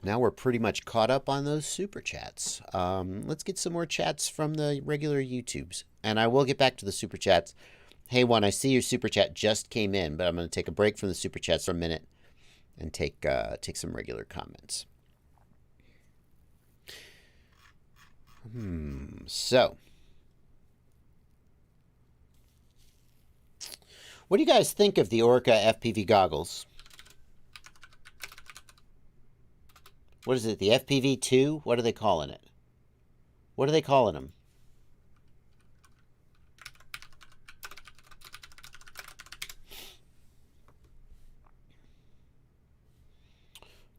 Now we're pretty much caught up on those super chats. Let's get some more chats from the regular YouTubes. And I will get back to the super chats. Hey, One, I see your super chat just came in, but I'm going to take a break from the super chats for a minute and take some regular comments. So, what do you guys think of the Orca FPV goggles? What is it, the FPV2? What are they calling it? What are they calling them?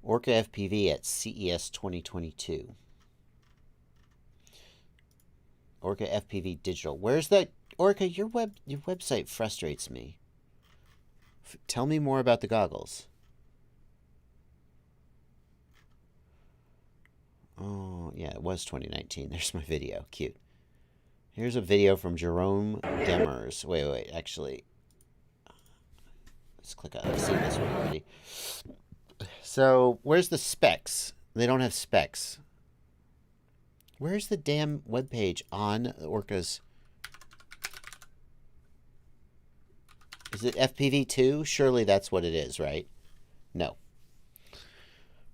Orca FPV at CES 2022. Orca FPV Digital. Where's that? Orca, your website frustrates me. Tell me more about the goggles. Oh, yeah, it was 2019. There's my video. Cute. Here's a video from Jerome Demers. Wait, actually. Let's click on it. I've seen this one already. So, where's the specs? They don't have specs. Where's the damn webpage on Orca's? Is it FPV2? Surely that's what it is, right? No.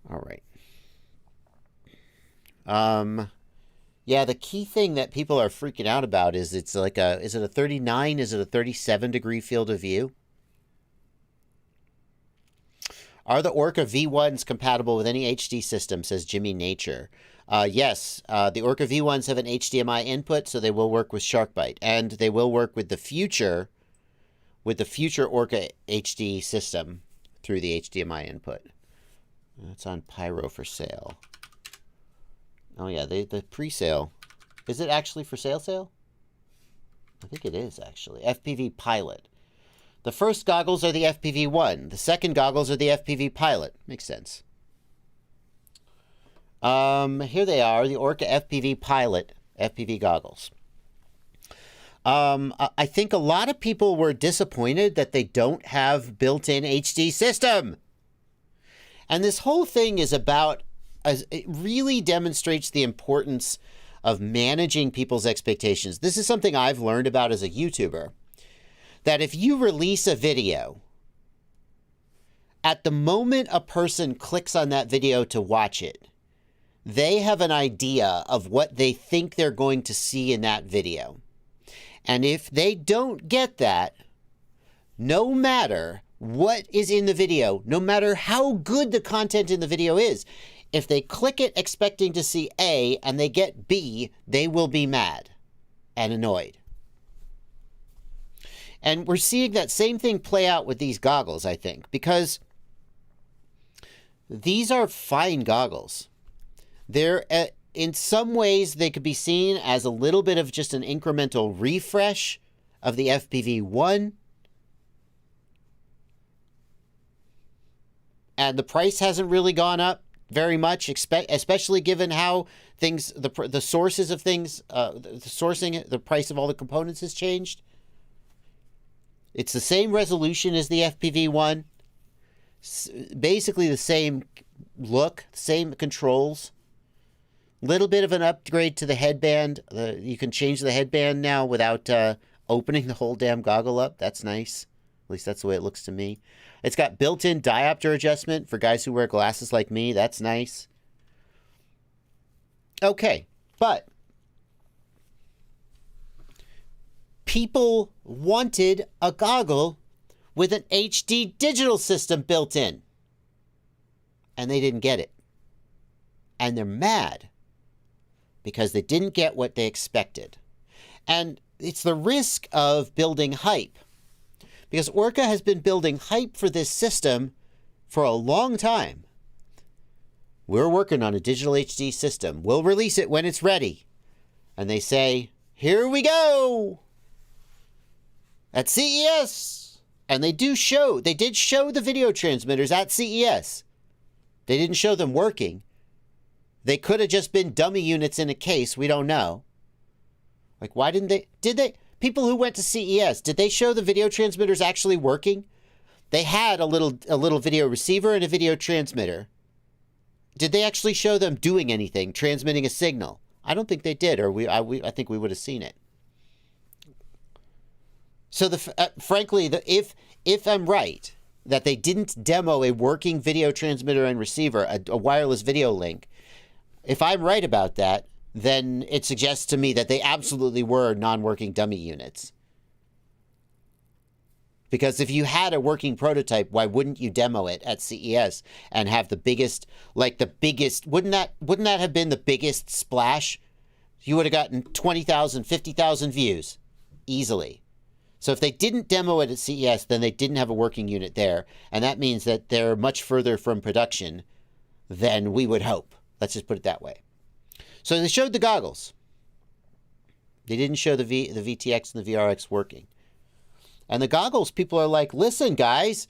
All right. Yeah, the key thing that people are freaking out about is it's like is it a 39? Is it a 37 degree field of view? Are the Orca V1s compatible with any HD system, says Jimmy Nature. Yes, the Orca V1s have an HDMI input, so they will work with SharkBite, and they will work with the future Orca HD system through the HDMI input. It's on Pyro for sale. Oh yeah, the pre-sale. Is it actually for sale? I think it is, actually. FPV Pilot. The first goggles are the FPV-1. The second goggles are the FPV Pilot. Makes sense. Here they are, the Orca FPV Pilot FPV goggles. I think a lot of people were disappointed that they don't have built-in HD system. And this whole thing is about, it really demonstrates the importance of managing people's expectations. This is something I've learned about as a YouTuber. That if you release a video, at the moment a person clicks on that video to watch it, they have an idea of what they think they're going to see in that video. And if they don't get that, no matter what is in the video, no matter how good the content in the video is, if they click it expecting to see A and they get B, they will be mad and annoyed. And we're seeing that same thing play out with these goggles, I think, because these are fine goggles. They're, in some ways, they could be seen as a little bit of just an incremental refresh of the FPV1. And the price hasn't really gone up very much, especially given how things, the sources of things, the sourcing, the price of all the components has changed. It's the same resolution as the FPV1. Basically the same look, same controls. Little bit of an upgrade to the headband. You can change the headband now without opening the whole damn goggle up. That's nice. At least that's the way it looks to me. It's got built-in diopter adjustment for guys who wear glasses like me. That's nice. Okay, but people wanted a goggle with an HD digital system built in. And they didn't get it. And they're mad because they didn't get what they expected. And it's the risk of building hype. Because Orca has been building hype for this system for a long time. We're working on a digital HD system. We'll release it when it's ready. And they say, here we go! At CES! And they did show the video transmitters at CES. They didn't show them working. They could have just been dummy units in a case. We don't know. Like, why didn't they? Did they? People who went to CES, did they show the video transmitters actually working? They had a little video receiver and a video transmitter. Did they actually show them doing anything, transmitting a signal? I don't think they did, or I think we would have seen it. So, frankly, if I'm right, that they didn't demo a working video transmitter and receiver, a wireless video link, if I'm right about that, then it suggests to me that they absolutely were non-working dummy units. Because if you had a working prototype, why wouldn't you demo it at CES and have the biggest, wouldn't that have been the biggest splash? You would have gotten 20,000, 50,000 views easily. So if they didn't demo it at CES, then they didn't have a working unit there. And that means that they're much further from production than we would hope. Let's just put it that way. So they showed the goggles. They didn't show the VTX and the VRX working. And the goggles, people are like, listen, guys,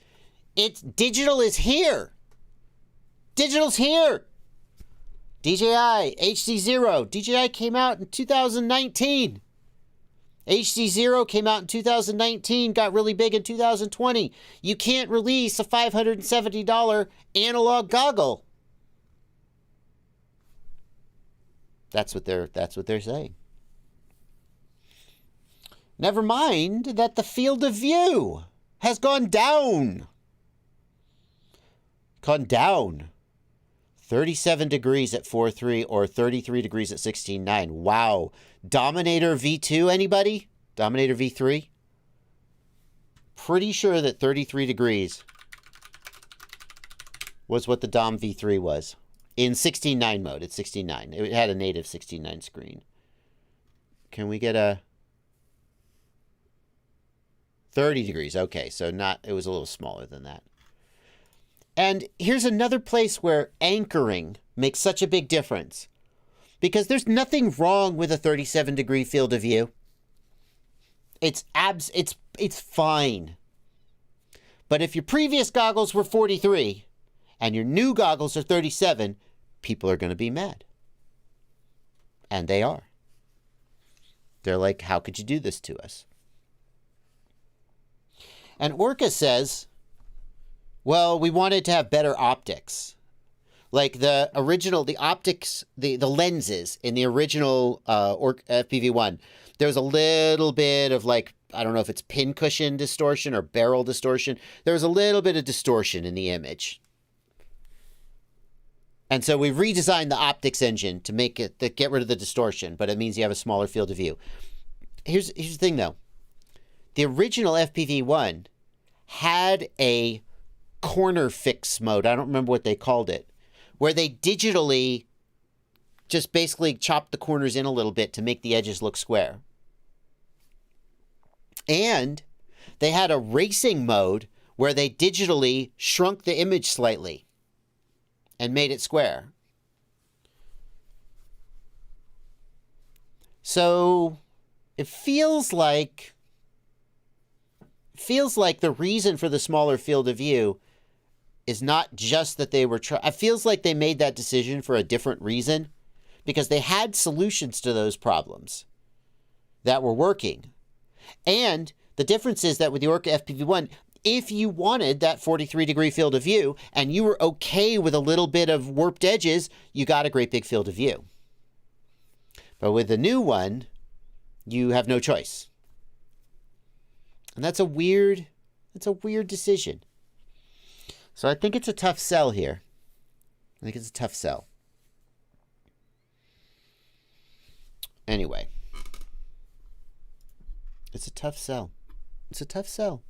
digital is here. Digital's here. DJI, HD0. DJI came out in 2019. HD0 came out in 2019, got really big in 2020. You can't release a $570 analog goggle. That's what they're saying. Never mind that the field of view has gone down. Gone down. 37 degrees at 4.3 or 33 degrees at 16.9. Wow. Dominator V2, anybody? Dominator V3? Pretty sure that 33 degrees was what the Dom V3 was. In 16.9 mode, it's 16.9. It had a native 16.9 screen. Can we get a 30 degrees? Okay, so it was a little smaller than that. And here's another place where anchoring makes such a big difference. Because there's nothing wrong with a 37 degree field of view. It's fine. But if your previous goggles were 43 and your new goggles are 37, people are going to be mad. And they are. They're like, how could you do this to us? And Orca says, well, we wanted to have better optics. Like the optics, the lenses in the original FPV1, there was a little bit of I don't know if it's pincushion distortion or barrel distortion. There was a little bit of distortion in the image. And so we redesigned the optics engine to get rid of the distortion, but it means you have a smaller field of view. Here's the thing though. The original FPV1 had a corner fix mode. I don't remember what they called it, where they digitally just basically chopped the corners in a little bit to make the edges look square. And they had a racing mode where they digitally shrunk the image slightly and made it square. So it feels like the reason for the smaller field of view is not just that they were it feels like they made that decision for a different reason, because they had solutions to those problems that were working. And the difference is that with the Orca FPV1, if you wanted that 43-degree field of view and you were okay with a little bit of warped edges, you got a great big field of view. But with the new one, you have no choice. And that's a weird decision. So I think it's a tough sell here. I think it's a tough sell. Anyway. It's a tough sell. It's a tough sell.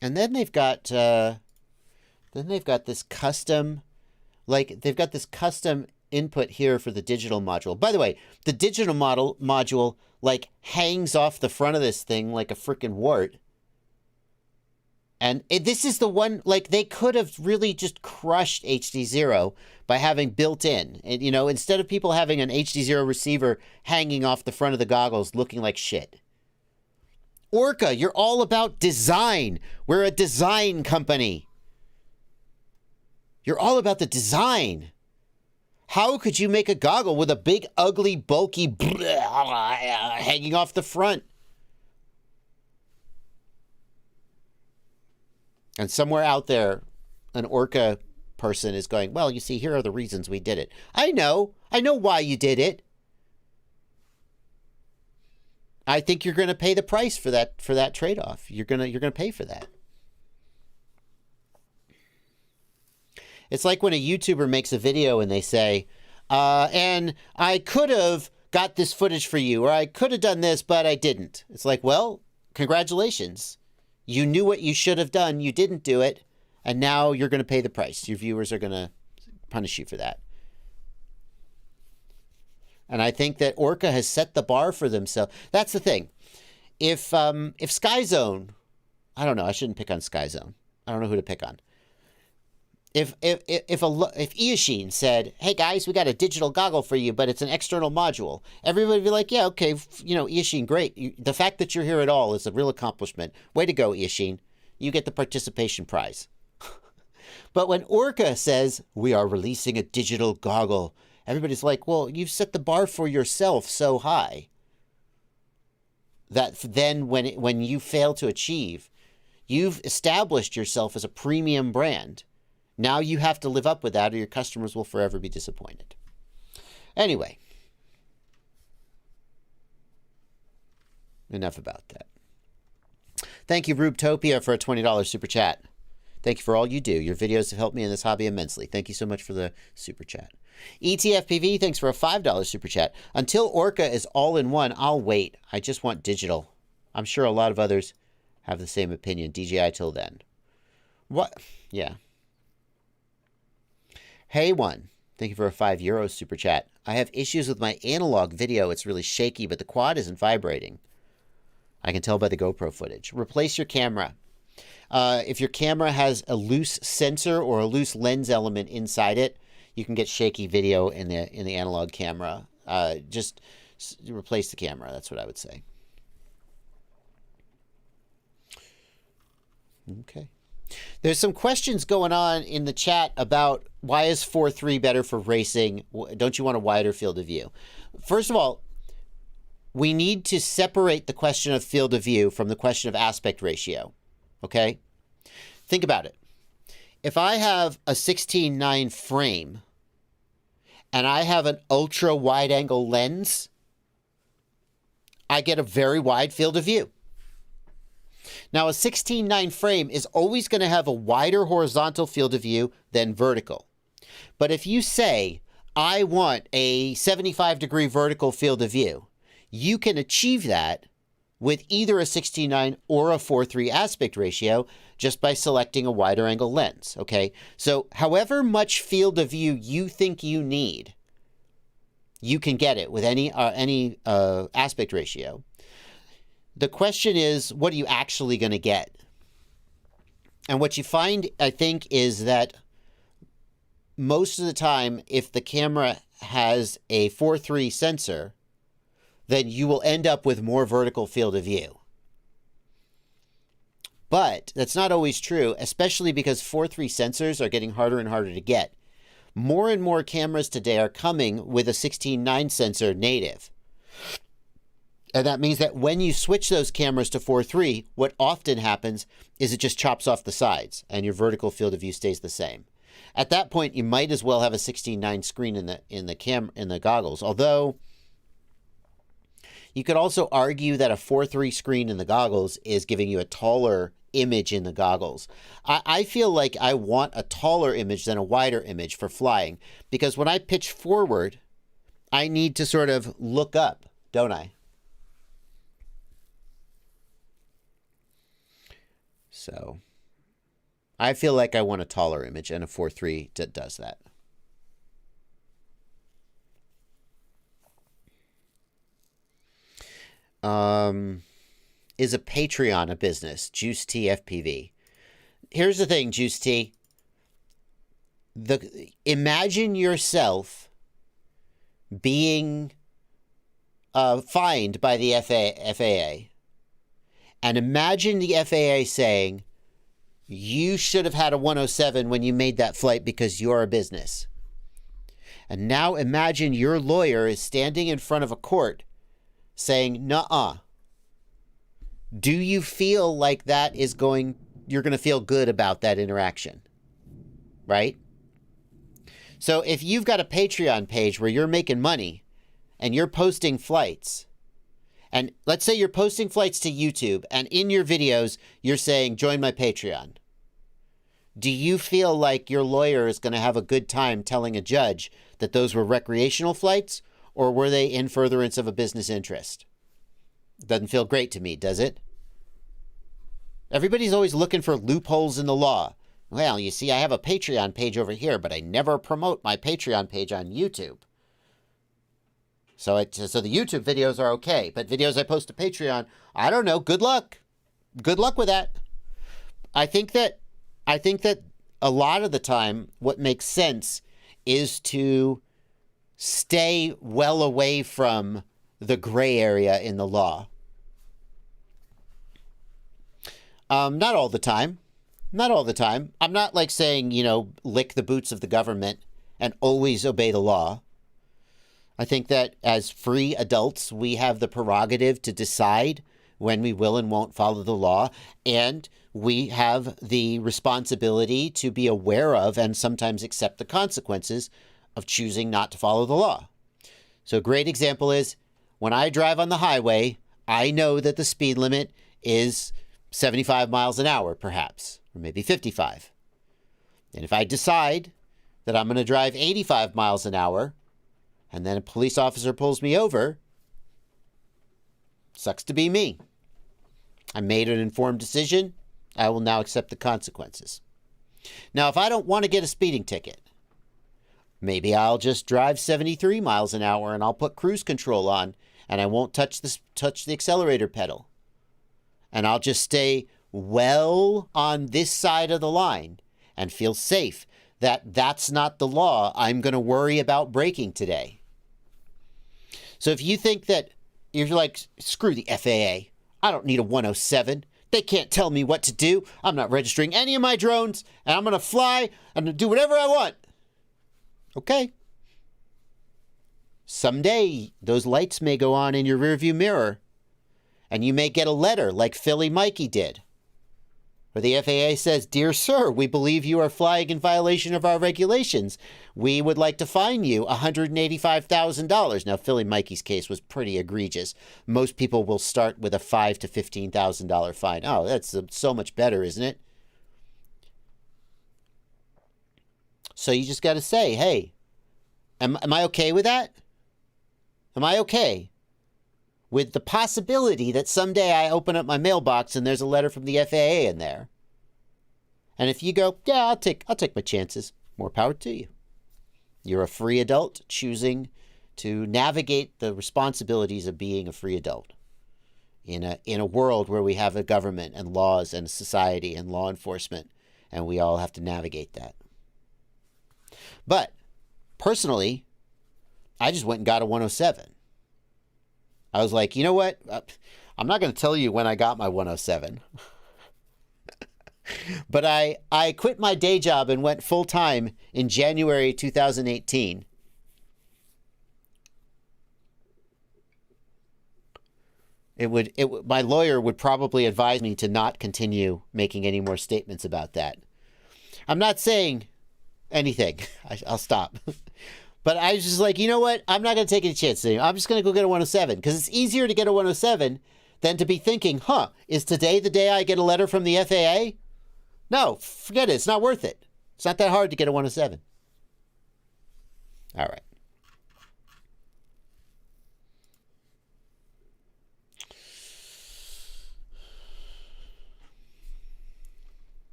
And then they've got this custom, they've got this custom input here for the digital module. By the way, the digital module hangs off the front of this thing like a freaking wart. And this is the one, they could have really just crushed HD0 by having built in. And, instead of people having an HD0 receiver hanging off the front of the goggles looking like shit. Orca, you're all about design. We're a design company. You're all about the design. How could you make a goggle with a big, ugly, bulky hanging off the front? And somewhere out there, an Orca person is going, well, you see, here are the reasons we did it. I know why you did it. I think you're going to pay the price for that trade-off. You're going to pay for that. It's like when a YouTuber makes a video and they say, and I could have got this footage for you, or I could have done this, but I didn't. It's like, well, congratulations. You knew what you should have done. You didn't do it. And now you're going to pay the price. Your viewers are going to punish you for that. And I think that Orca has set the bar for themselves. That's the thing. If Sky Zone, I don't know. I shouldn't pick on Sky Zone. I don't know who to pick on. If Eoshin said, "Hey guys, we got a digital goggle for you, but it's an external module," everybody would be like, "Yeah, okay, Eoshin, great. The fact that you're here at all is a real accomplishment. Way to go, Eoshin. You get the participation prize." But when Orca says, "We are releasing a digital goggle," everybody's like, "Well, you've set the bar for yourself so high that then when you fail to achieve, you've established yourself as a premium brand. Now you have to live up with that or your customers will forever be disappointed." Anyway. Enough about that. Thank you, Rubetopia, for a $20 super chat. Thank you for all you do. Your videos have helped me in this hobby immensely. Thank you so much for the super chat. ETFPV, thanks for a $5 super chat. Until Orca is all in one, I'll wait. I just want digital. I'm sure a lot of others have the same opinion. DJI till then. What? Yeah. Hey one, thank you for a €5 super chat. I have issues with my analog video. It's really shaky, but the quad isn't vibrating. I can tell by the GoPro footage. Replace your camera. If your camera has a loose sensor or a loose lens element inside it, you can get shaky video in the analog camera. Just replace the camera. That's what I would say. Okay. There's some questions going on in the chat about why is 4.3 better for racing? Don't you want a wider field of view? First of all, we need to separate the question of field of view from the question of aspect ratio. Okay? Think about it. If I have a 16:9 frame and I have an ultra wide angle lens, I get a very wide field of view. Now, a 16:9 frame is always going to have a wider horizontal field of view than vertical. But if you say, I want a 75-degree vertical field of view, you can achieve that with either a 16:9 or a 4.3 aspect ratio just by selecting a wider angle lens, okay? So however much field of view you think you need, You can get it with any aspect ratio. The question is, what are you actually going to get? And what you find, I think, is that most of the time, if the camera has a 4.3 sensor, then you will end up with more vertical field of view. But that's not always true, especially because 4.3 sensors are getting harder and harder to get. More and more cameras today are coming with a 16:9 sensor native. And that means that when you switch those cameras to 4.3, what often happens is it just chops off the sides and your vertical field of view stays the same. At that point, you might as well have a 16:9 screen in the goggles. Although you could also argue that a 4.3 screen in the goggles is giving you a taller image in the goggles. I feel like I want a taller image than a wider image for flying, because when I pitch forward, I need to sort of look up, don't I? So I feel like I want a taller image, and a 4.3 does that. Is a Patreon a business? Juice T FPV. Here's the thing, Juice T. Imagine yourself being fined by the FAA. And imagine the FAA saying, you should have had a 107 when you made that flight because you're a business. And now imagine your lawyer is standing in front of a court saying, nuh-uh. Do you feel like that is you're going to feel good about that interaction? Right? So if you've got a Patreon page where you're making money and you're posting flights, and let's say you're posting flights to YouTube, and in your videos, you're saying, join my Patreon. Do you feel like your lawyer is going to have a good time telling a judge that those were recreational flights, or were they in furtherance of a business interest? Doesn't feel great to me, does it? Everybody's always looking for loopholes in the law. Well, you see, I have a Patreon page over here, but I never promote my Patreon page on YouTube. So the YouTube videos are okay, but videos I post to Patreon, I don't know. Good luck. Good luck with that. I think that a lot of the time, what makes sense is to stay well away from the gray area in the law. Not all the time. Not all the time. I'm not like saying, lick the boots of the government and always obey the law. I think that as free adults, we have the prerogative to decide when we will and won't follow the law. And we have the responsibility to be aware of and sometimes accept the consequences of choosing not to follow the law. So a great example is when I drive on the highway, I know that the speed limit is 75 miles an hour, perhaps, or maybe 55. And if I decide that I'm going to drive 85 miles an hour, and then a police officer pulls me over, sucks to be me. I made an informed decision. I will now accept the consequences. Now, if I don't want to get a speeding ticket, maybe I'll just drive 73 miles an hour and I'll put cruise control on and I won't touch the accelerator pedal. And I'll just stay well on this side of the line and feel safe that that's not the law I'm going to worry about breaking today. So if you think that you're like, screw the FAA, I don't need a 107. They can't tell me what to do. I'm not registering any of my drones, and I'm going to fly and do whatever I want. Okay. Someday, those lights may go on in your rearview mirror, and you may get a letter like Philly Mikey did, where the FAA says, "Dear sir, we believe you are flying in violation of our regulations. We would like to fine you $185,000. Now, Philly Mikey's case was pretty egregious. Most people will start with a $5,000 to $15,000 fine. Oh, that's so much better, isn't it? So you just got to say, hey, am I okay with that? Am I okay with the possibility that someday I open up my mailbox and there's a letter from the FAA in there? And if you go, yeah, I'll take my chances, more power to you. You're a free adult choosing to navigate the responsibilities of being a free adult in a world where we have a government and laws and a society and law enforcement, and we all have to navigate that. But personally, I just went and got a 107. I was like, you know what? I'm not going to tell you when I got my 107. But I quit my day job and went full-time in January 2018. My lawyer would probably advise me to not continue making any more statements about that. I'm not saying anything. I'll stop. But I was just like, you know what? I'm not going to take any chances anymore. I'm just going to go get a 107 because it's easier to get a 107 than to be thinking, is today the day I get a letter from the FAA? No, forget it. It's not worth it. It's not that hard to get a 107. All right.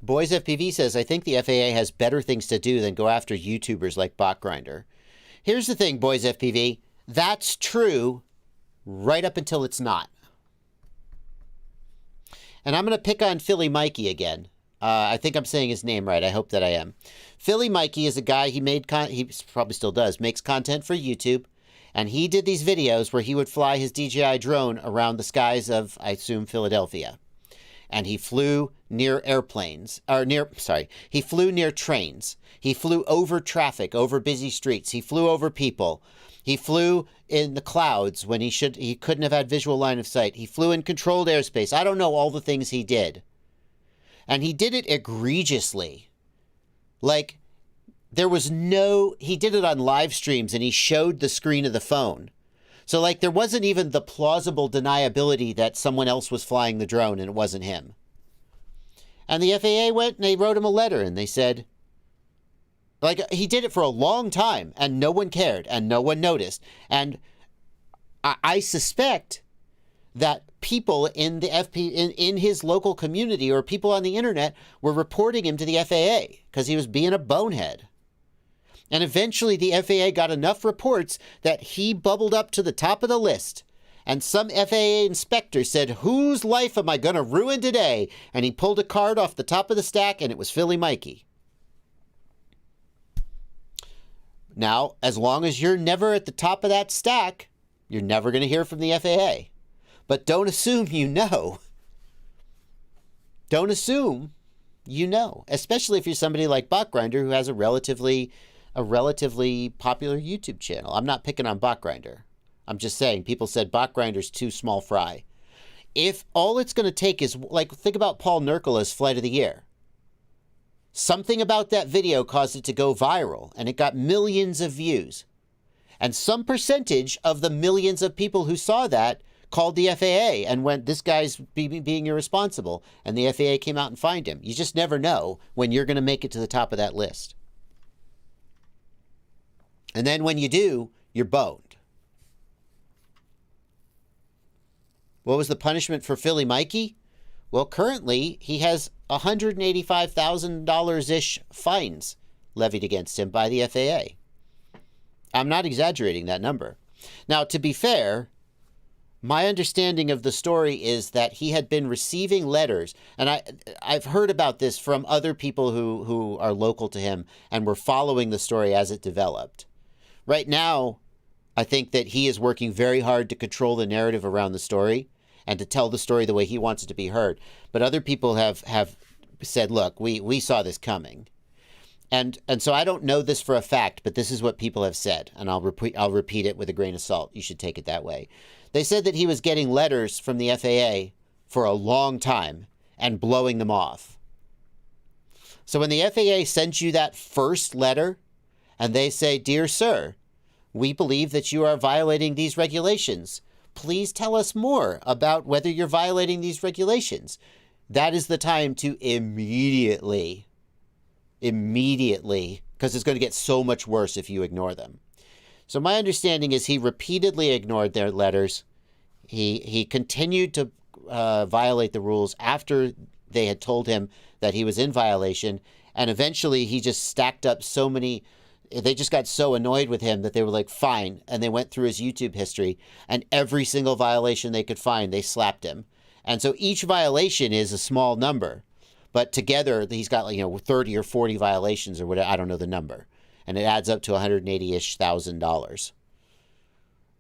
Boys FPV says, I think the FAA has better things to do than go after YouTubers like BotGrinder. Here's the thing, Boys FPV. That's true right up until it's not. And I'm going to pick on Philly Mikey again. I think I'm saying his name right. I hope that I am. Philly Mikey is a guy, he probably still does, makes content for YouTube. And he did these videos where he would fly his DJI drone around the skies of, I assume, Philadelphia. And he flew near he flew near trains. He flew over traffic, over busy streets. He flew over people. He flew in the clouds when he couldn't have had visual line of sight. He flew in controlled airspace. I don't know all the things he did. And he did it egregiously. Like, he did it on live streams and he showed the screen of the phone. So, like, there wasn't even the plausible deniability that someone else was flying the drone and it wasn't him. And the FAA went and they wrote him a letter and they said, like, he did it for a long time and no one cared and no one noticed. And I suspect that people in the in his local community or people on the internet were reporting him to the FAA because he was being a bonehead. And eventually the FAA got enough reports that he bubbled up to the top of the list. And some FAA inspector said, whose life am I going to ruin today? And he pulled a card off the top of the stack and it was Philly Mikey. Now, as long as you're never at the top of that stack, you're never going to hear from the FAA. But don't assume you know. Don't assume you know. Especially if you're somebody like BotGrinder who has a relatively popular YouTube channel. I'm not picking on BotGrinder. I'm just saying, people said BotGrinder's too small fry. If all it's going to take is, like, think about Paul Nurkola's Flight of the Year. Something about that video caused it to go viral, and it got millions of views. And some percentage of the millions of people who saw that called the FAA and went, this guy's being irresponsible. And the FAA came out and fined him. You just never know when you're going to make it to the top of that list. And then when you do, you're boned. What was the punishment for Philly Mikey? Well, currently, he has $185,000-ish fines levied against him by the FAA. I'm not exaggerating that number. Now, to be fair, my understanding of the story is that he had been receiving letters, and I've heard about this from other people who are local to him and were following the story as it developed. Right now, I think that he is working very hard to control the narrative around the story and to tell the story the way he wants it to be heard. But other people have said, look, we saw this coming. And so I don't know this for a fact, but this is what people have said, and I'll repeat it with a grain of salt. You should take it that way. They said that he was getting letters from the FAA for a long time and blowing them off. So when the FAA sends you that first letter and they say, dear sir, we believe that you are violating these regulations. Please tell us more about whether you're violating these regulations. That is the time to immediately, because it's going to get so much worse if you ignore them. So my understanding is he repeatedly ignored their letters. He continued to violate the rules after they had told him that he was in violation. And eventually he just stacked up so many. They just got so annoyed with him that they were like, fine. And they went through his YouTube history, and every single violation they could find, they slapped him. And so each violation is a small number, but together he's got, like, 30 or 40 violations or whatever. I don't know the number. And it adds up to $180,000.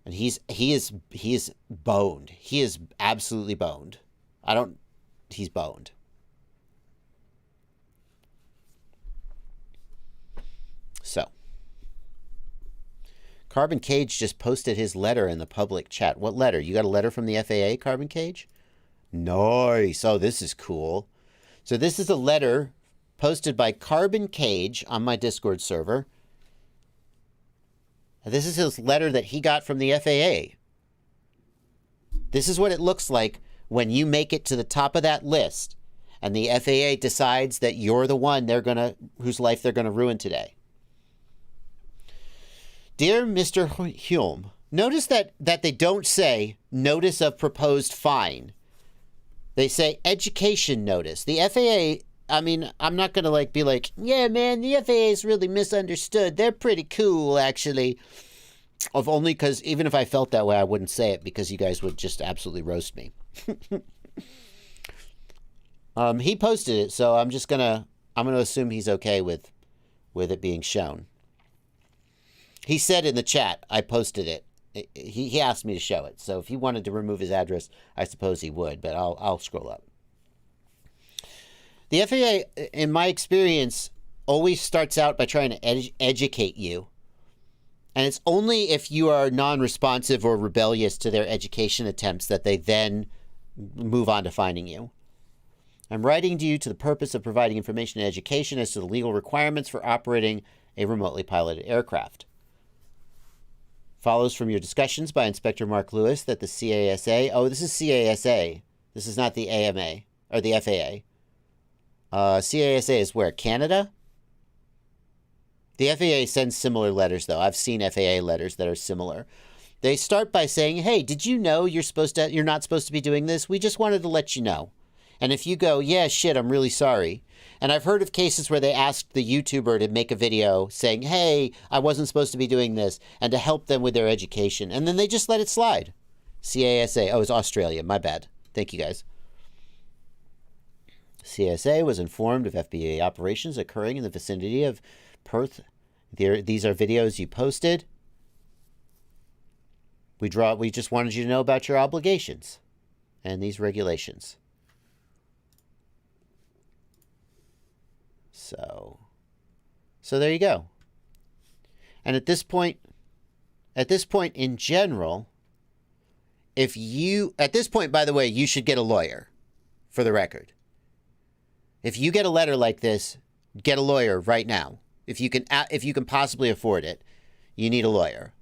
And he is boned. He is absolutely boned. He's boned. So, Carbon Cage just posted his letter in the public chat. What letter? You got a letter from the FAA, Carbon Cage? Nice. Oh, this is cool. So this is a letter posted by Carbon Cage on my Discord server. This is his letter that he got from the FAA. This is what it looks like when you make it to the top of that list and the FAA decides that you're the one whose life they're going to ruin today. Dear Mr. Hume, notice that they don't say notice of proposed fine. They say education notice. The FAA, I mean, I'm not going to be like, yeah, man, the FAA is really misunderstood. They're pretty cool, actually. Only because even if I felt that way, I wouldn't say it because you guys would just absolutely roast me. He posted it, so I'm gonna assume he's okay with it being shown. He said in the chat, I posted it. He asked me to show it. So if he wanted to remove his address, I suppose he would, but I'll scroll up. The FAA, in my experience, always starts out by trying to educate you. And it's only if you are non-responsive or rebellious to their education attempts that they then move on to fining you. I'm writing to you to the purpose of providing information and education as to the legal requirements for operating a remotely piloted aircraft. Follows from your discussions by Inspector Mark Lewis that the CASA... Oh, this is CASA. This is not the AMA, or the FAA. CASA is where? Canada? The FAA sends similar letters, though. I've seen FAA letters that are similar. They start by saying, hey, did you know you're not supposed to be doing this? We just wanted to let you know. And if you go, yeah, shit, I'm really sorry. And I've heard of cases where they asked the YouTuber to make a video saying, hey, I wasn't supposed to be doing this, and to help them with their education. And then they just let it slide. CASA. Oh, it's Australia. My bad. Thank you, guys. CSA was informed of FBA operations occurring in the vicinity of Perth. These are videos you posted. We just wanted you to know about your obligations and these regulations. So there you go. And at this point in general, at this point, by the way, you should get a lawyer, for the record. If you get a letter like this, get a lawyer right now. If you can possibly afford it, you need a lawyer.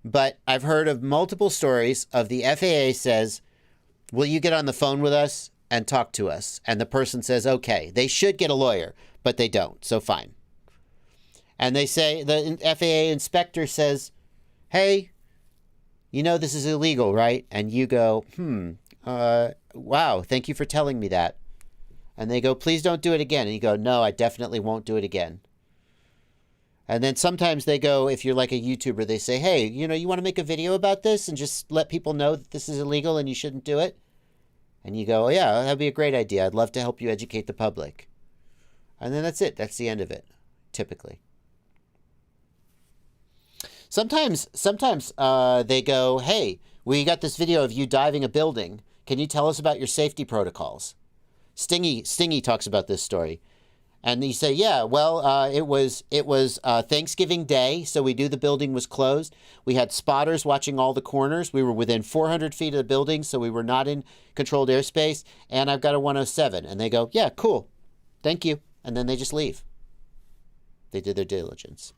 But I've heard of multiple stories of the FAA says, will you get on the phone with us and talk to us? And the person says, okay. They should get a lawyer, but they don't, so fine. And they say, the FAA inspector says, hey, you know this is illegal, right? And you go, wow, thank you for telling me that. And they go, please don't do it again. And you go, no, I definitely won't do it again. And then sometimes they go, if you're like a YouTuber, they say, hey, you want to make a video about this and just let people know that this is illegal and you shouldn't do it? And you go, oh, yeah, that'd be a great idea. I'd love to help you educate the public. And then that's it. That's the end of it, typically. Sometimes they go, hey, we got this video of you diving a building. Can you tell us about your safety protocols? Stingy talks about this story. And you say, yeah, well, it was Thanksgiving Day, so the building was closed. We had spotters watching all the corners. We were within 400 feet of the building, so we were not in controlled airspace. And I've got a 107. And they go, yeah, cool. Thank you. And then they just leave. They did their diligence.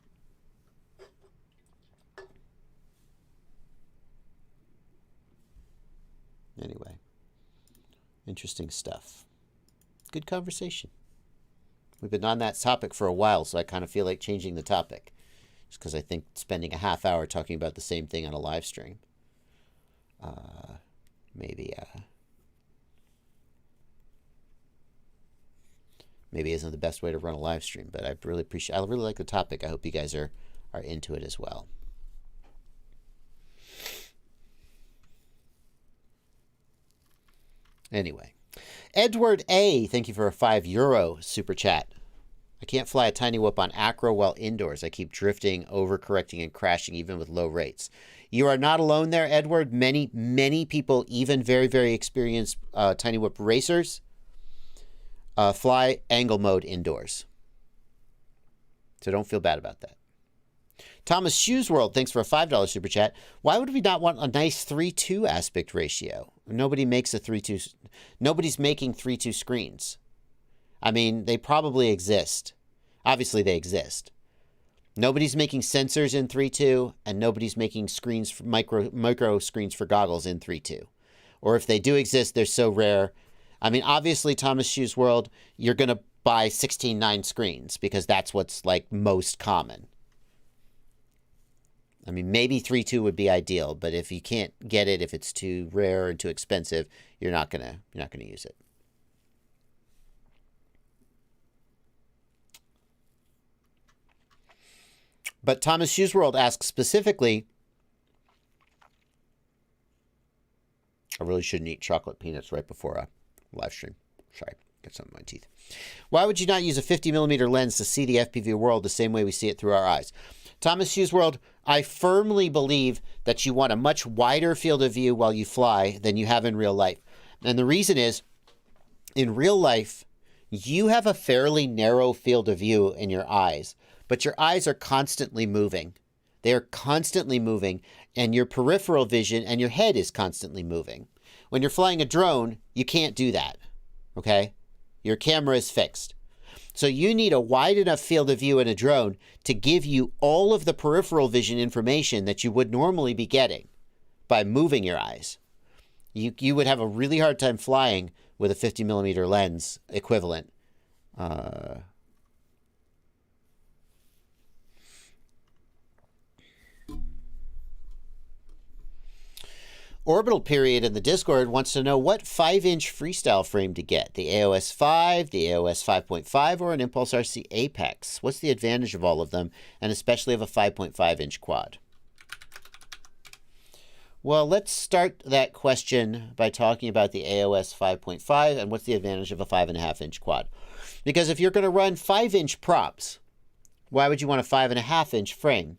Anyway, interesting stuff. Good conversation. We've been on that topic for a while, so I kind of feel like changing the topic. Just because I think spending a half hour talking about the same thing on a live stream. maybe isn't the best way to run a live stream, but I really like the topic. I hope you guys are into it as well. Anyway, Edward A, thank you for a €5 super chat. I can't fly a tiny whoop on acro while indoors. I keep drifting, overcorrecting, and crashing even with low rates. You are not alone there, Edward. Many, many people, even very, very experienced tiny whoop racers, fly angle mode indoors. So don't feel bad about that. Thomas Shoes World, thanks for a $5 super chat. Why would we not want a nice 3:2 aspect ratio? Nobody makes a 3:2. Nobody's making 3:2 screens. I mean, they probably exist. Obviously, they exist. Nobody's making sensors in 3:2, and nobody's making screens for micro screens for goggles in 3:2. Or if they do exist, they're so rare. I mean, obviously, Thomas Shoes World, you're going to buy 16:9 screens because that's what's like most common. I mean, maybe 3:2 would be ideal, but if you can't get it, if it's too rare and too expensive, you're not gonna use it. But Thomas Shoes World asks specifically, I really shouldn't eat chocolate peanuts right before a live stream. Sorry, get some in my teeth. Why would you not use a 50mm lens to see the FPV world the same way we see it through our eyes? Thomas Shoes World, I firmly believe that you want a much wider field of view while you fly than you have in real life. And the reason is, in real life, you have a fairly narrow field of view in your eyes, but your eyes are constantly moving. They are constantly moving, and your peripheral vision and your head is constantly moving. When you're flying a drone, you can't do that, okay? Your camera is fixed. So you need a wide enough field of view in a drone to give you all of the peripheral vision information that you would normally be getting by moving your eyes. You would have a really hard time flying with a 50mm lens equivalent. Orbital Period in the Discord wants to know what 5-inch freestyle frame to get. The AOS 5, the AOS 5.5, or an Impulse RC Apex. What's the advantage of all of them, and especially of a 5.5-inch quad? Well, let's start that question by talking about the AOS 5.5 and what's the advantage of a 5.5-inch quad. Because if you're going to run 5-inch props, why would you want a 5.5-inch frame?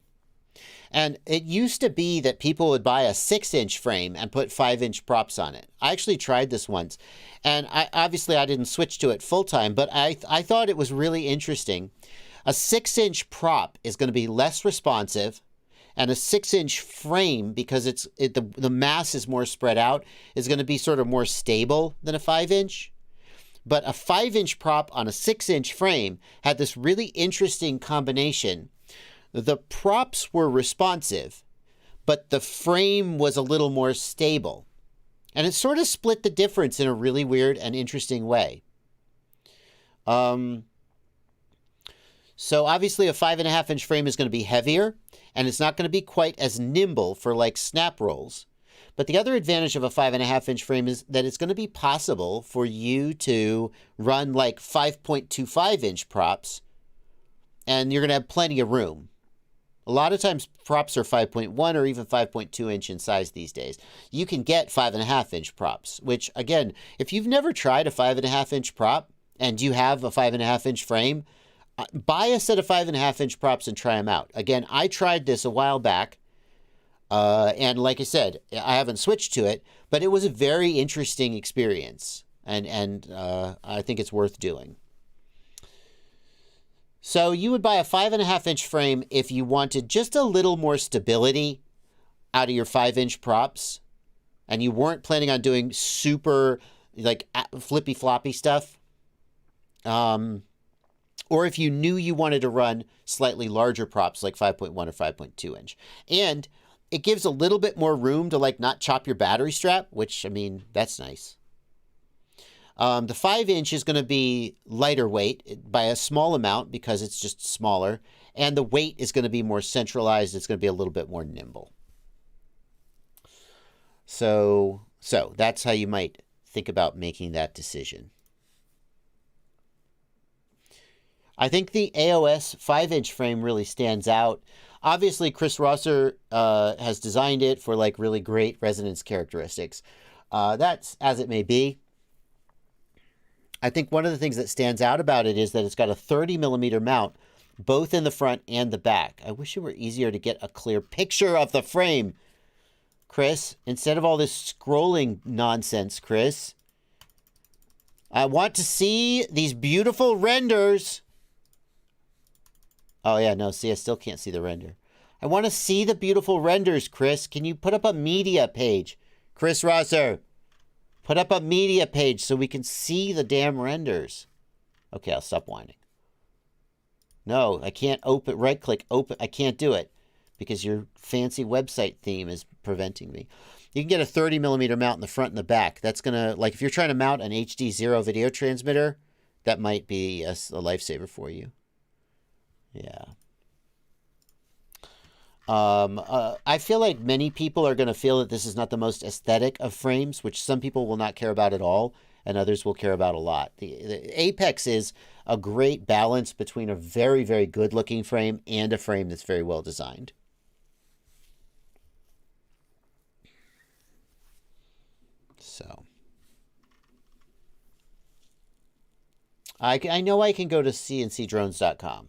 And it used to be that people would buy a 6-inch frame and put 5-inch props on it. I actually tried this once, and obviously I didn't switch to it full time, but I thought it was really interesting. A 6-inch prop is going to be less responsive, and a 6-inch frame, because the mass is more spread out, is going to be sort of more stable than a 5-inch. But a 5-inch prop on a 6-inch frame had this really interesting combination. The props were responsive, but the frame was a little more stable. And it sort of split the difference in a really weird and interesting way. So obviously a 5.5-inch frame is going to be heavier, and it's not going to be quite as nimble for like snap rolls. But the other advantage of a 5.5-inch frame is that it's going to be possible for you to run like 5.25-inch props, and you're going to have plenty of room. A lot of times props are 5.1 or even 5.2 inch in size these days. You can get 5.5-inch props, which again, if you've never tried a 5.5-inch prop and you have a 5.5-inch frame, buy a set of 5.5-inch props and try them out. Again, I tried this a while back, and like I said, I haven't switched to it, but it was a very interesting experience, and I think it's worth doing. So you would buy a 5.5-inch frame if you wanted just a little more stability out of your 5-inch props, and you weren't planning on doing super like flippy floppy stuff. Or if you knew you wanted to run slightly larger props like 5.1 or 5.2 inch. And it gives a little bit more room to like not chop your battery strap, which, I mean, that's nice. The 5-inch is going to be lighter weight by a small amount because it's just smaller. And the weight is going to be more centralized. It's going to be a little bit more nimble. So that's how you might think about making that decision. I think the AOS 5-inch frame really stands out. Obviously, Chris Rosser has designed it for like really great resonance characteristics. That's as it may be. I think one of the things that stands out about it is that it's got a 30mm mount, both in the front and the back. I wish it were easier to get a clear picture of the frame, Chris, instead of all this scrolling nonsense, Chris. I want to see these beautiful renders. Oh, yeah, no, see, I still can't see the render. I want to see the beautiful renders, Chris. Can you put up a media page? Chris Rosser, put up a media page so we can see the damn renders. Okay, I'll stop whining. No, I can't open, right-click, open. I can't do it because your fancy website theme is preventing me. You can get a 30mm mount in the front and the back. That's going to, like, if you're trying to mount an HD0 video transmitter, that might be a lifesaver for you. Yeah. I feel like many people are going to feel that this is not the most aesthetic of frames, which some people will not care about at all, and others will care about a lot. The Apex is a great balance between a very, very good-looking frame and a frame that's very well designed. So, I know I can go to cncdrones.com,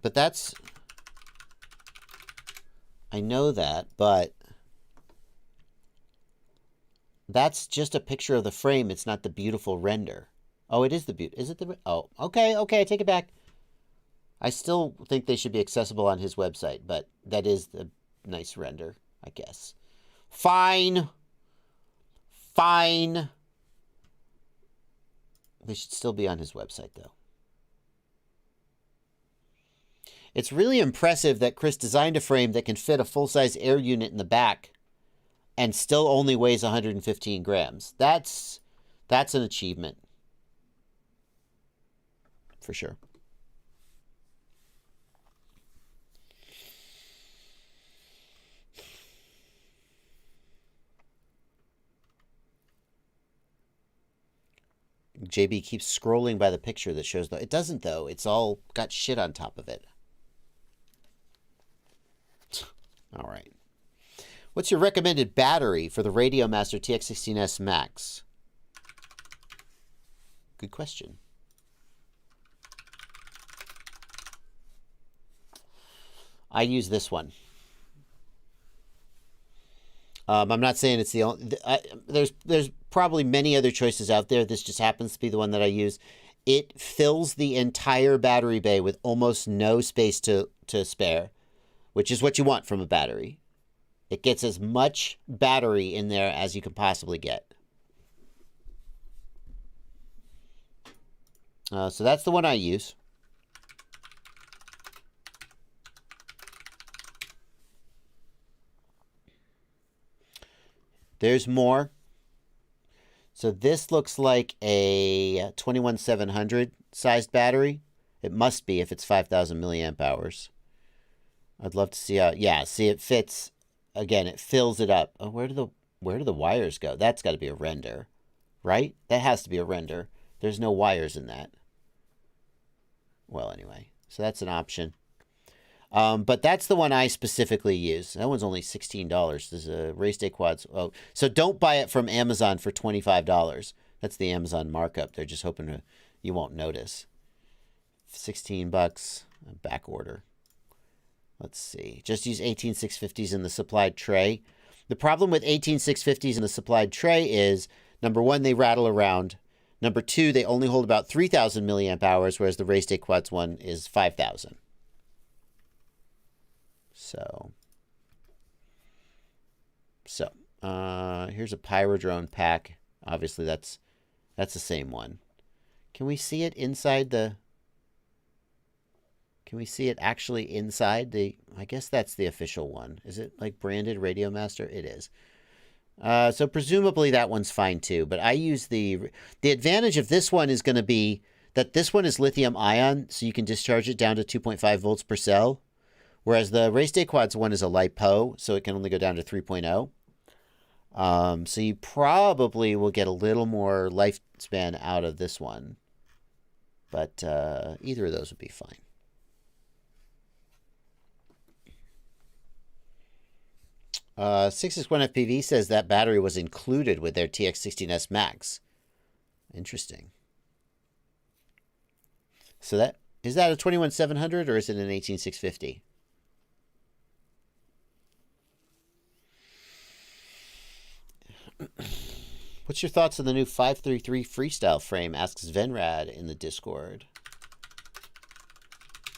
but that's... I know that, but that's just a picture of the frame. It's not the beautiful render. Oh, it is the beauty. Is it the... Oh, okay, I take it back. I still think they should be accessible on his website, but that is the nice render, I guess. Fine. Fine. They should still be on his website, though. It's really impressive that Chris designed a frame that can fit a full-size air unit in the back and still only weighs 115 grams. That's an achievement. For sure. JB keeps scrolling by the picture that shows... It doesn't, though. It's all got shit on top of it. All right. What's your recommended battery for the Radiomaster TX16S Max? Good question. I use this one. I'm not saying it's the only... There's probably many other choices out there. This just happens to be the one that I use. It fills the entire battery bay with almost no space to spare, which is what you want from a battery. It gets as much battery in there as you can possibly get. So that's the one I use. There's more. So this looks like a 21700 sized battery. It must be if it's 5,000 milliamp hours. I'd love to see how... Yeah, see, it fits. Again, it fills it up. Oh, where do the wires go? That's got to be a render, right? That has to be a render. There's no wires in that. Well, anyway, so that's an option. But that's the one I specifically use. That one's only $16. There's a Race Day Quads. Oh, so don't buy it from Amazon for $25. That's the Amazon markup. They're just hoping you won't notice. $16, back order. Let's see. Just use 18650s in the supplied tray. The problem with 18650s in the supplied tray is, number one, they rattle around. Number two, they only hold about 3,000 milliamp hours, whereas the Race Day Quads one is 5,000. So here's a Pyrodrone pack. Obviously, that's the same one. Can we see it inside the... Can we see it actually inside the... I guess that's the official one. Is it like branded Radiomaster? It is. So presumably that one's fine too. But I use the advantage of this one is going to be that this one is lithium ion, so you can discharge it down to 2.5 volts per cell. Whereas the Race Day Quads one is a LiPo, so it can only go down to 3.0. So you probably will get a little more lifespan out of this one. But either of those would be fine. Uh, 661 FPV says that battery was included with their TX16S Max. Interesting. So that is that a 21700 or is it an 18650? What's your thoughts on the new 533 Freestyle frame? Asks Venrad in the Discord.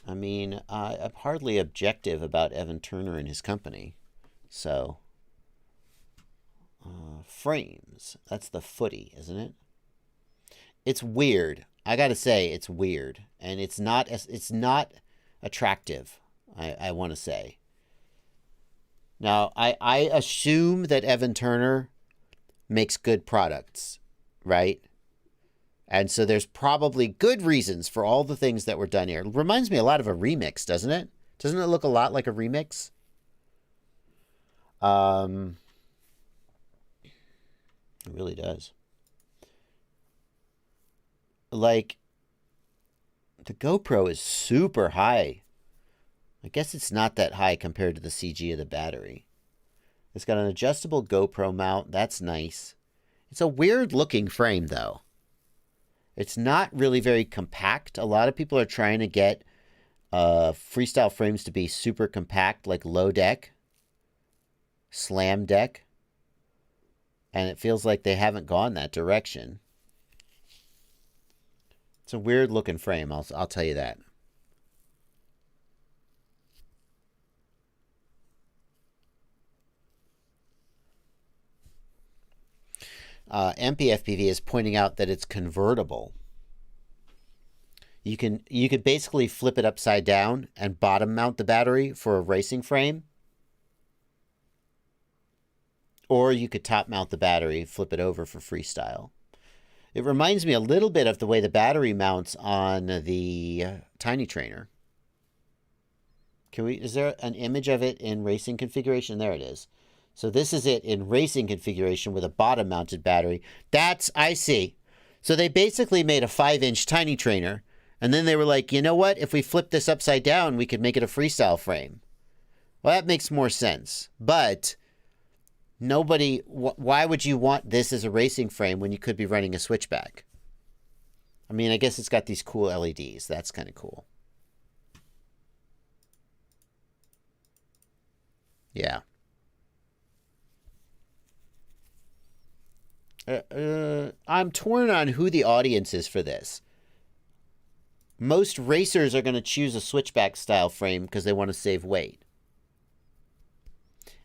I mean, I'm hardly objective about Evan Turner and his company. So, frames. That's the footy, isn't it? It's weird. I gotta say, it's weird, and it's not attractive. I want to say. Now, I assume that Evan Turner makes good products, right? And so there's probably good reasons for all the things that were done here. It reminds me a lot of a remix, doesn't it? Doesn't it look a lot like a remix? It really does. Like, the GoPro is super high. I guess it's not that high compared to the CG of the battery. It's got an adjustable GoPro mount. That's nice. It's a weird looking frame, though. It's not really very compact. A lot of people are trying to get freestyle frames to be super compact, like low deck, slam deck. And it feels like they haven't gone that direction. It's a weird looking frame, I'll tell you that. MPFPV is pointing out that it's convertible. You could basically flip it upside down and bottom mount the battery for a racing frame. Or you could top mount the battery, flip it over for freestyle. It reminds me a little bit of the way the battery mounts on the Tiny Trainer. Is there an image of it in racing configuration? There it is. So this is it in racing configuration with a bottom mounted battery. I see. So they basically made a 5-inch Tiny Trainer. And then they were like, you know what? If we flip this upside down, we could make it a freestyle frame. Well, that makes more sense. But why would you want this as a racing frame when you could be running a switchback? I mean, I guess it's got these cool LEDs. That's kind of cool. Yeah. I'm torn on who the audience is for this. Most racers are going to choose a switchback style frame because they want to save weight.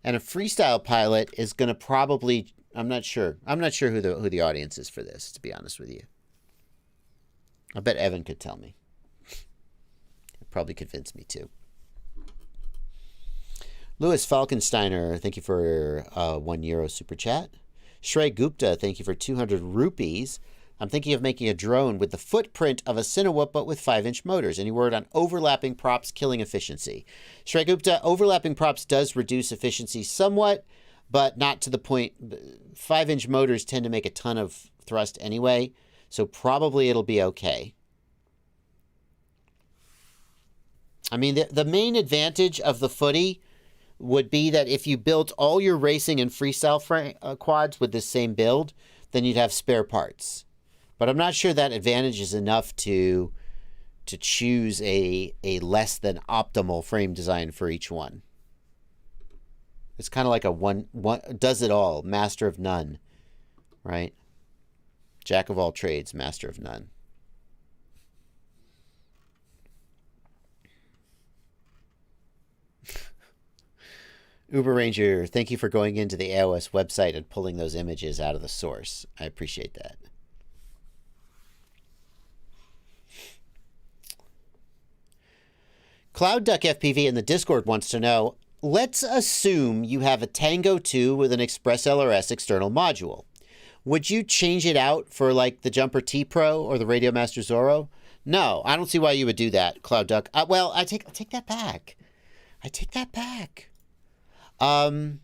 And a freestyle pilot is going to probably, I'm not sure who the audience is for this, to be honest with you. I bet Evan could tell me. He'd probably convince me too. Louis Falkensteiner, thank you for €1 super chat. Shrey Gupta, thank you for 200 rupees. I'm thinking of making a drone with the footprint of a Cinewhoop, but with 5-inch motors. Any word on overlapping props killing efficiency? Shrey Gupta, overlapping props does reduce efficiency somewhat, but not to the point. 5-inch motors tend to make a ton of thrust anyway, so probably it'll be okay. I mean, the main advantage of the footy would be that if you built all your racing and freestyle quads with the same build, then you'd have spare parts. But I'm not sure that advantage is enough to choose a less than optimal frame design for each one. It's kind of like a one does it all, master of none, right? Jack of all trades, master of none. Uber Ranger, thank you for going into the AOS website and pulling those images out of the source. I appreciate that. Cloud Duck FPV in the Discord wants to know, let's assume you have a Tango 2 with an Express LRS external module. Would you change it out for like the Jumper T Pro or the Radiomaster Zorro? No, I don't see why you would do that, Cloud Duck. Well, I take that back. I take that back. The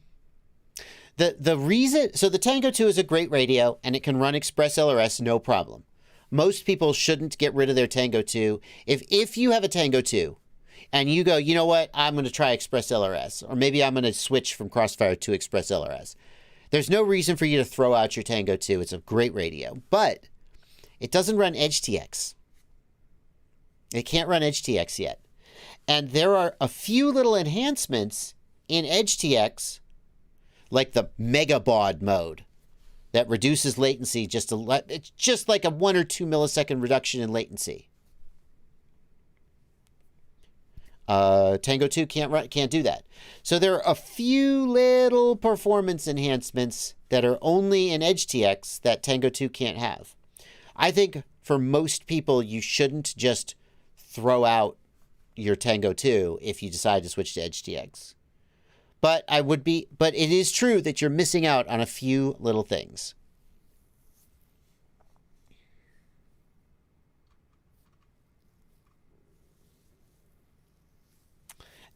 reason, so the Tango 2 is a great radio and it can run Express LRS no problem. most people shouldn't get rid of their Tango 2. If you have a Tango 2 and you go, you know what, I'm going to try Express LRS, or maybe I'm going to switch from Crossfire to Express LRS. There's no reason for you to throw out your Tango 2. It's a great radio, but it doesn't run HTX. It can't run HTX yet. And there are a few little enhancements in HTX, like the Mega Baud mode, that reduces latency it's just like a 1 or 2 millisecond reduction in latency. Tango 2 can't do that. So there are a few little performance enhancements that are only in HTX that Tango 2 can't have. I think for most people, you shouldn't just throw out your Tango 2 if you decide to switch to HTX. But it is true that you're missing out on a few little things.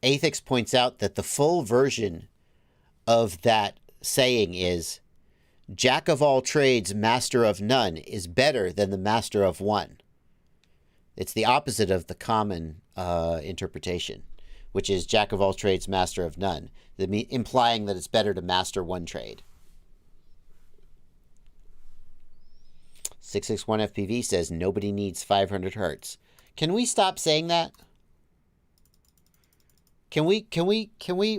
Aethix points out that the full version of that saying is, Jack of all trades, master of none is better than the master of one. It's the opposite of the common interpretation, which is Jack of all trades, master of none, implying that it's better to master one trade. 661 FPV says nobody needs 500 hertz. Can we stop saying that? Can we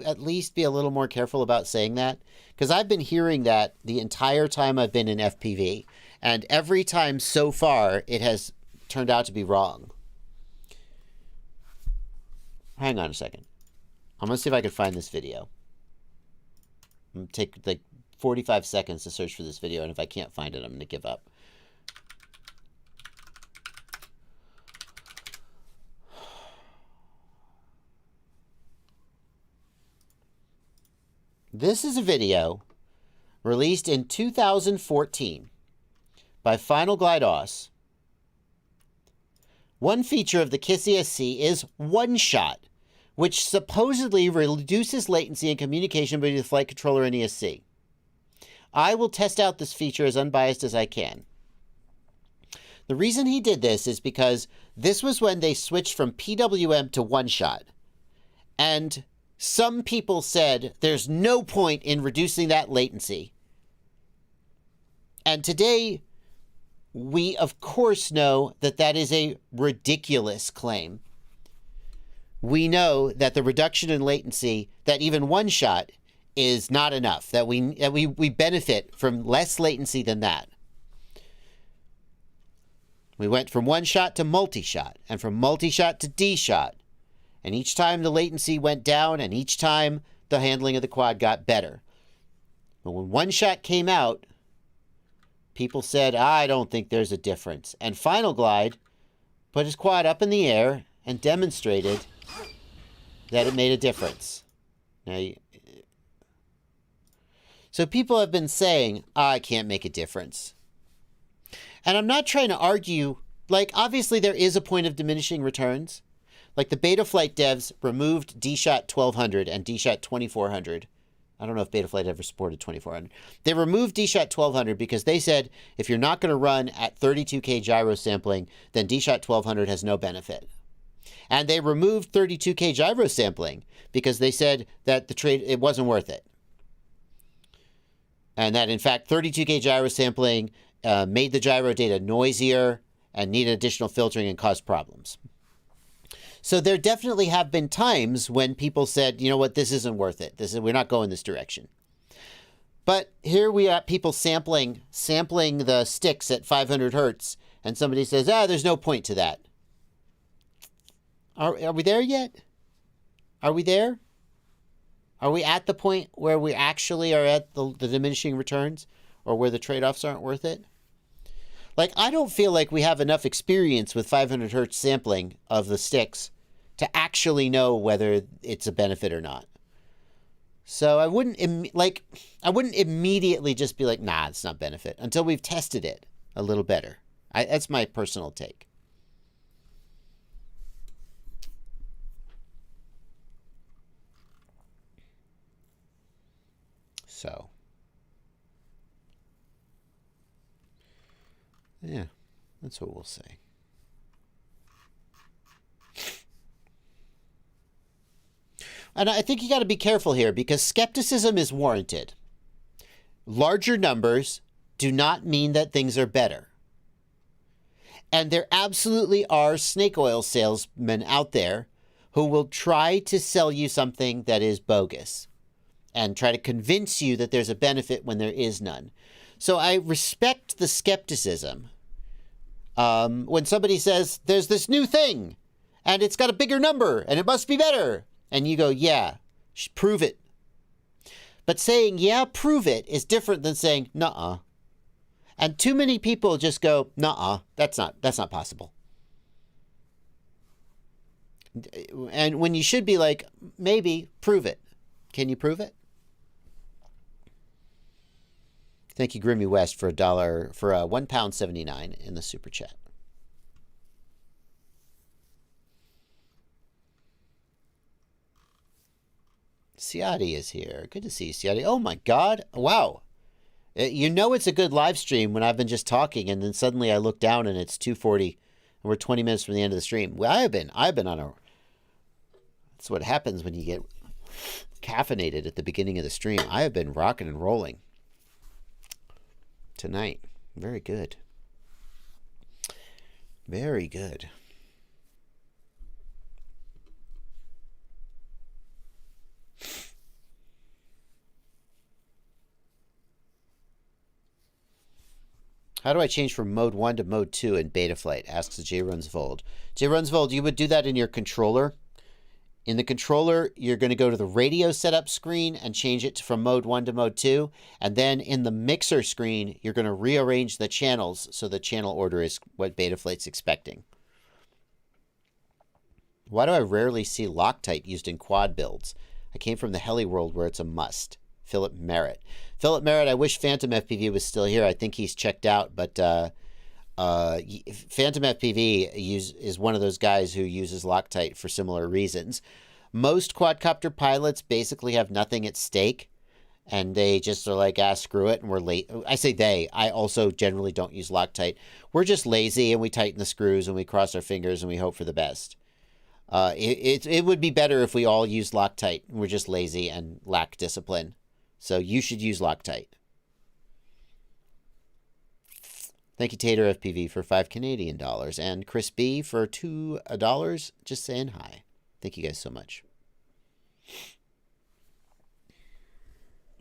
at least be a little more careful about saying that? Because I've been hearing that the entire time I've been in FPV, and every time so far it has turned out to be wrong. Hang on a second. I'm going to see if I can find this video. I'm going to take like 45 seconds to search for this video, and if I can't find it, I'm going to give up. This is a video released in 2014 by Final Glide OS. One feature of the KISS ESC is one shot, which supposedly reduces latency and communication between the flight controller and ESC. I will test out this feature as unbiased as I can. The reason he did this is because this was when they switched from PWM to one shot. And some people said there's no point in reducing that latency. And today, we of course know that that is a ridiculous claim. We know that the reduction in latency, that even one shot is not enough, that we benefit from less latency than that. We went from one shot to multi-shot, and from multi-shot to D-shot. And each time the latency went down, and each time the handling of the quad got better. But when one shot came out, people said, I don't think there's a difference. And Final Glide put his quad up in the air and demonstrated that it made a difference. Now, so people have been saying, I can't make a difference. And I'm not trying to argue, like, obviously there is a point of diminishing returns. Like the Betaflight devs removed DShot 1200 and DShot 2400. I don't know if Betaflight ever supported 2400. They removed DShot 1200 because they said if you're not going to run at 32K gyro sampling, then DShot 1200 has no benefit. And they removed 32K gyro sampling because they said that it wasn't worth it. And that in fact 32K gyro sampling made the gyro data noisier and needed additional filtering and caused problems. So there definitely have been times when people said, you know what, this isn't worth it. We're not going this direction. But here we are, people sampling the sticks at 500 hertz, and somebody says, there's no point to that. Are we there yet? Are we there? Are we at the point where we actually are at the diminishing returns, or where the trade-offs aren't worth it? Like, I don't feel like we have enough experience with 500 hertz sampling of the sticks to actually know whether it's a benefit or not. So I wouldn't immediately just be like, nah, it's not benefit, until we've tested it a little better. That's my personal take. So, yeah. That's what we'll say. And I think you got to be careful here because skepticism is warranted. Larger numbers do not mean that things are better. And there absolutely are snake oil salesmen out there who will try to sell you something that is bogus and try to convince you that there's a benefit when there is none. So I respect the skepticism. When somebody says, there's this new thing, and it's got a bigger number, and it must be better. And you go, yeah, prove it. But saying, yeah, prove it, is different than saying, nuh-uh. And too many people just go, nuh-uh, that's not possible. And when you should be like, maybe, prove it. Can you prove it? Thank you, Grimmy West, for £1.79 in the super chat. Ciati is here. Good to see you, Ciati. Oh my God! Wow, you know it's a good live stream when I've been just talking, and then suddenly I look down and it's 2:40, and we're 20 minutes from the end of the stream. Well, I've been on a. That's what happens when you get caffeinated at the beginning of the stream. I have been rocking and rolling tonight. Very good. Very good. How do I change from mode 1 to mode 2 in Betaflight? Asks J. Runsvold. J. Runsvold, you would do that in your controller. In the controller, you're going to go to the radio setup screen and change it from mode 1 to mode 2. And then in the mixer screen, you're going to rearrange the channels so the channel order is what Betaflight's expecting. Why do I rarely see Loctite used in quad builds? I came from the heli world where it's a must. Philip Merritt. Philip Merritt, I wish Phantom FPV was still here. I think he's checked out, but Phantom FPV is one of those guys who uses Loctite for similar reasons. Most quadcopter pilots basically have nothing at stake, and they just are like, screw it, and we're late. I say they. I also generally don't use Loctite. We're just lazy, and we tighten the screws, and we cross our fingers, and we hope for the best. It would be better if we all used Loctite. We're just lazy and lack discipline. So you should use Loctite. Thank you, Tater FPV, for $5 Canadian, and Chris B for $2. Just saying hi. Thank you guys so much.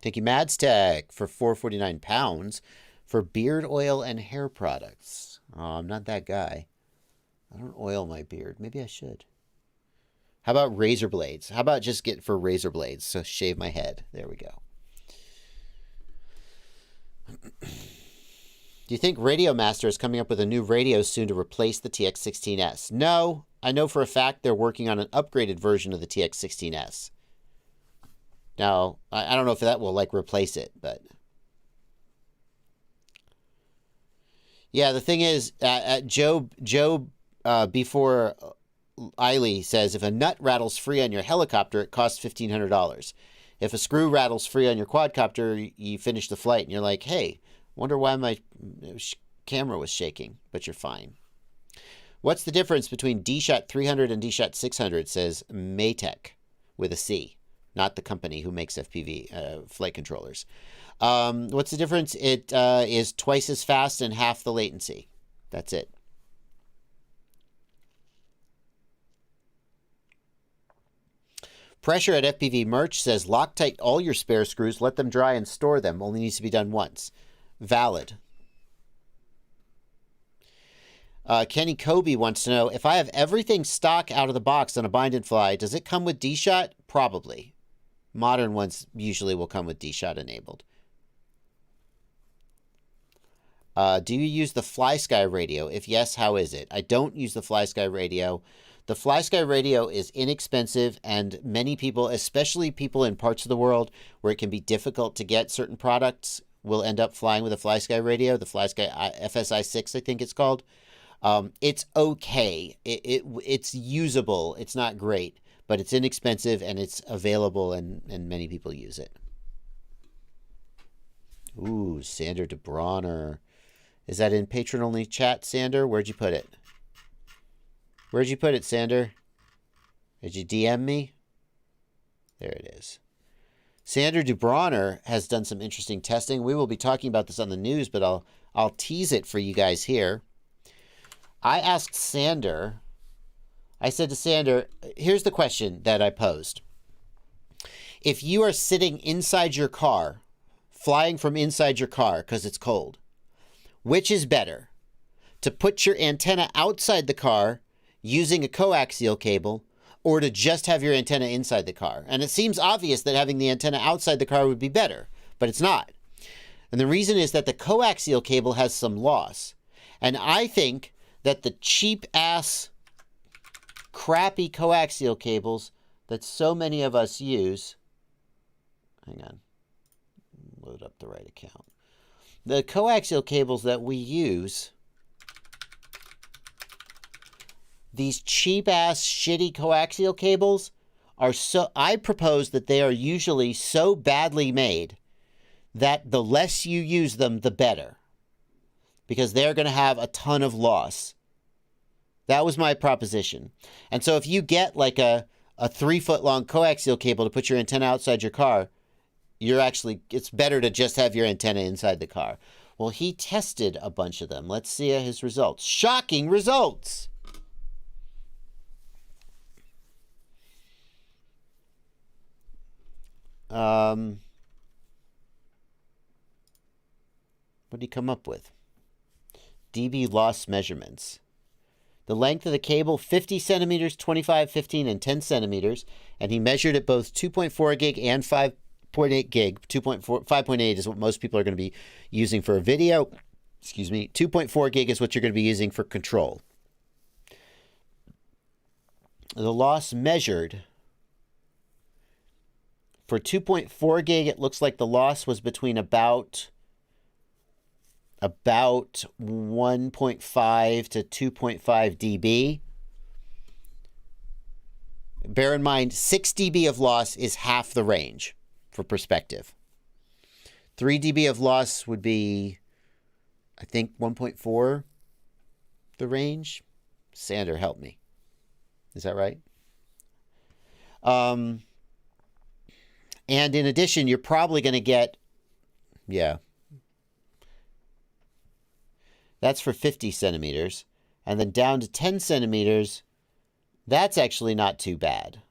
Thank you, Mads Tech, for £4.49 for beard oil and hair products. Oh, I'm not that guy. I don't oil my beard. Maybe I should. How about razor blades? How about just get for razor blades? So shave my head. There we go. Do you think Radiomaster is coming up with a new radio soon to replace the TX16S? No, I know for a fact they're working on an upgraded version of the TX16S. Now, I don't know if that will like replace it, but yeah, the thing is, Joe before Eiley says if a nut rattles free on your helicopter, it costs $1,500. If a screw rattles free on your quadcopter, you finish the flight and you're like, hey, wonder why my camera was shaking, but you're fine. What's the difference between D-Shot 300 and D-Shot 600, says Maytech with a C, not the company who makes FPV flight controllers. What's the difference? It is twice as fast and half the latency. That's it. Pressure at FPV Merch says, Loctite all your spare screws, let them dry and store them. Only needs to be done once. Valid. Kenny Kobe wants to know, if I have everything stock out of the box on a bind and fly, does it come with D-Shot? Probably. Modern ones usually will come with D-Shot enabled. Do you use the FlySky radio? If yes, how is it? I don't use the FlySky radio. The FlySky radio is inexpensive, and many people, especially people in parts of the world where it can be difficult to get certain products, will end up flying with a FlySky radio. The FlySky FSI-6, I think it's called. It's okay. It's usable. It's not great, but it's inexpensive and it's available, and many people use it. Ooh, Sander de Bronner Is that in patron-only chat, Sander? Where'd you put it? Where'd you put it, Sander? Did you DM me? There it is. Sander Dubronner has done some interesting testing. We will be talking about this on the news, but I'll tease it for you guys here. I asked Sander, I said to Sander, here's the question that I posed. If you are sitting inside your car, flying from inside your car because it's cold, which is better? To put your antenna outside the car using a coaxial cable, or to just have your antenna inside the car? And it seems obvious that having the antenna outside the car would be better, but it's not. And the reason is that the coaxial cable has some loss. And I think that the cheap-ass, crappy coaxial cables that so many of us use... Hang on. Load up the right account. The coaxial cables that we use... These cheap-ass, shitty coaxial cables are so... I propose that they are usually so badly made that the less you use them, the better. Because they're going to have a ton of loss. That was my proposition. And so if you get like a 3-foot-long coaxial cable to put your antenna outside your car, it's better to just have your antenna inside the car. Well, he tested a bunch of them. Let's see his results. Shocking results! What did he come up with? dB loss measurements. The length of the cable, 50 centimeters, 25, 15, and 10 centimeters. And he measured at both 2.4 gig and 5.8 gig. 5.8 is what most people are going to be using for a video. Excuse me. 2.4 gig is what you're going to be using for control. The loss measured... For 2.4 gig, it looks like the loss was between about 1.5 to 2.5 dB. Bear in mind, 6 dB of loss is half the range, for perspective. 3 dB of loss would be, I think, 1.4 the range. Sander, help me. Is that right? And in addition, you're probably going to get, yeah, that's for 50 centimeters. And then down to 10 centimeters, that's actually not too bad.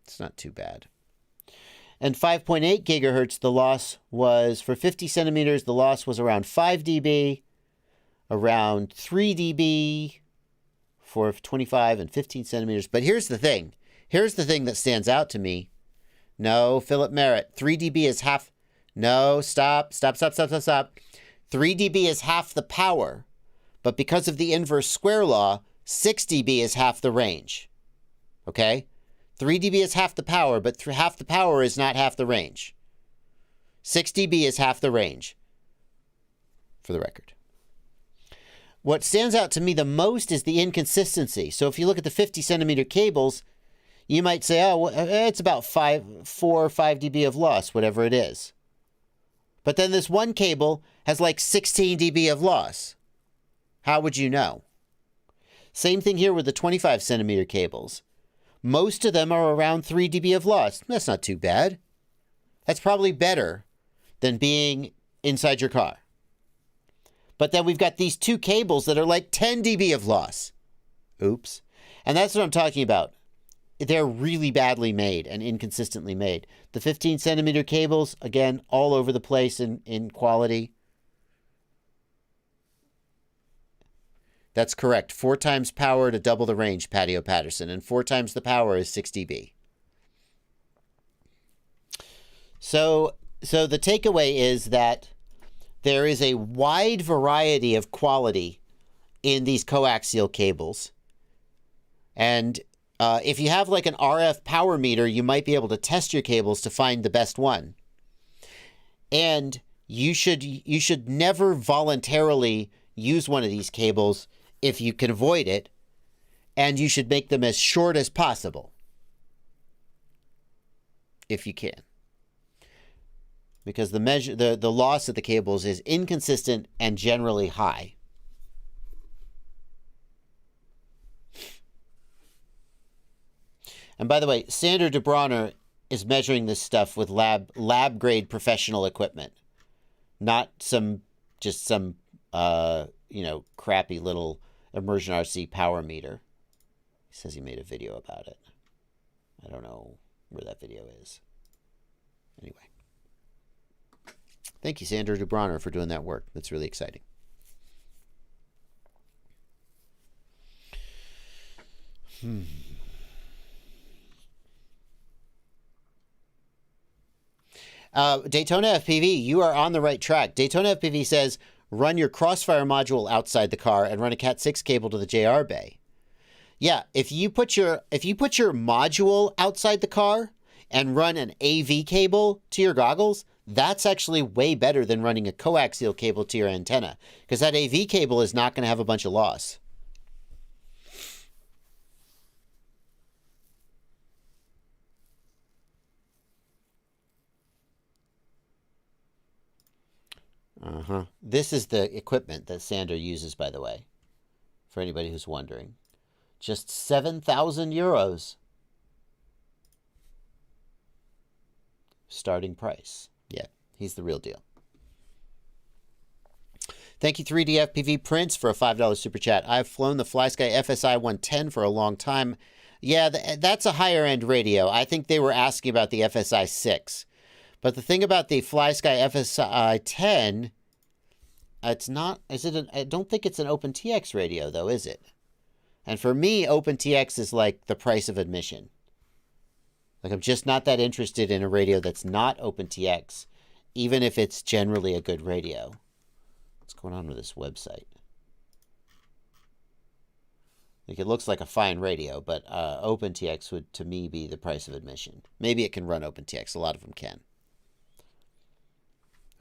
It's not too bad. And 5.8 gigahertz, the loss was, for 50 centimeters, the loss was around 5 dB, around 3 dB for 25 and 15 centimeters. But here's the thing. Here's the thing that stands out to me. No, Philip Merritt. 3 dB is half... No, stop. 3 dB is half the power. But because of the inverse square law, 6 dB is half the range. Okay? 3 dB is half the power, but half the power is not half the range. 6 dB is half the range. For the record. What stands out to me the most is the inconsistency. So if you look at the 50 centimeter cables... You might say, oh, it's about 4 or 5 dB of loss, whatever it is. But then this one cable has like 16 dB of loss. How would you know? Same thing here with the 25 centimeter cables. Most of them are around 3 dB of loss. That's not too bad. That's probably better than being inside your car. But then we've got these two cables that are like 10 dB of loss. Oops. And that's what I'm talking about. They're really badly made and inconsistently made. The 15 centimeter cables, again, all over the place in quality. That's correct. 4 times power to double the range, Patio Patterson. And 4 times the power is 6 dB. So the takeaway is that there is a wide variety of quality in these coaxial cables. And if you have like an RF power meter, you might be able to test your cables to find the best one. And you should never voluntarily use one of these cables if you can avoid it. And you should make them as short as possible. If you can. because the loss of the cables is inconsistent and generally high. And by the way, Sander de Bronner is measuring this stuff with lab grade professional equipment, not just some crappy little Immersion RC power meter. He says he made a video about it. I don't know where that video is. Anyway. Thank you, Sander de Bronner, for doing that work. That's really exciting. Daytona FPV, you are on the right track. Daytona FPV says, run your Crossfire module outside the car and run a Cat 6 cable to the JR bay. Yeah, if you put your module outside the car and run an AV cable to your goggles, that's actually way better than running a coaxial cable to your antenna, because that AV cable is not going to have a bunch of loss. This is the equipment that Sander uses, by the way, for anybody who's wondering. Just 7,000 euros. Starting price. Yeah, he's the real deal. Thank you, 3DFPV Prince, for a $5 super chat. I've flown the FlySky FSI 110 for a long time. Yeah, that's a higher end radio. I think they were asking about the FSI 6. But the thing about the FlySky FSI 10, it's not, I don't think it's an OpenTX radio, though, is it? And for me, OpenTX is like the price of admission. Like, I'm just not that interested in a radio that's not OpenTX, even if it's generally a good radio. What's going on with this website? Like, it looks like a fine radio, but OpenTX would, to me, be the price of admission. Maybe it can run OpenTX. A lot of them can.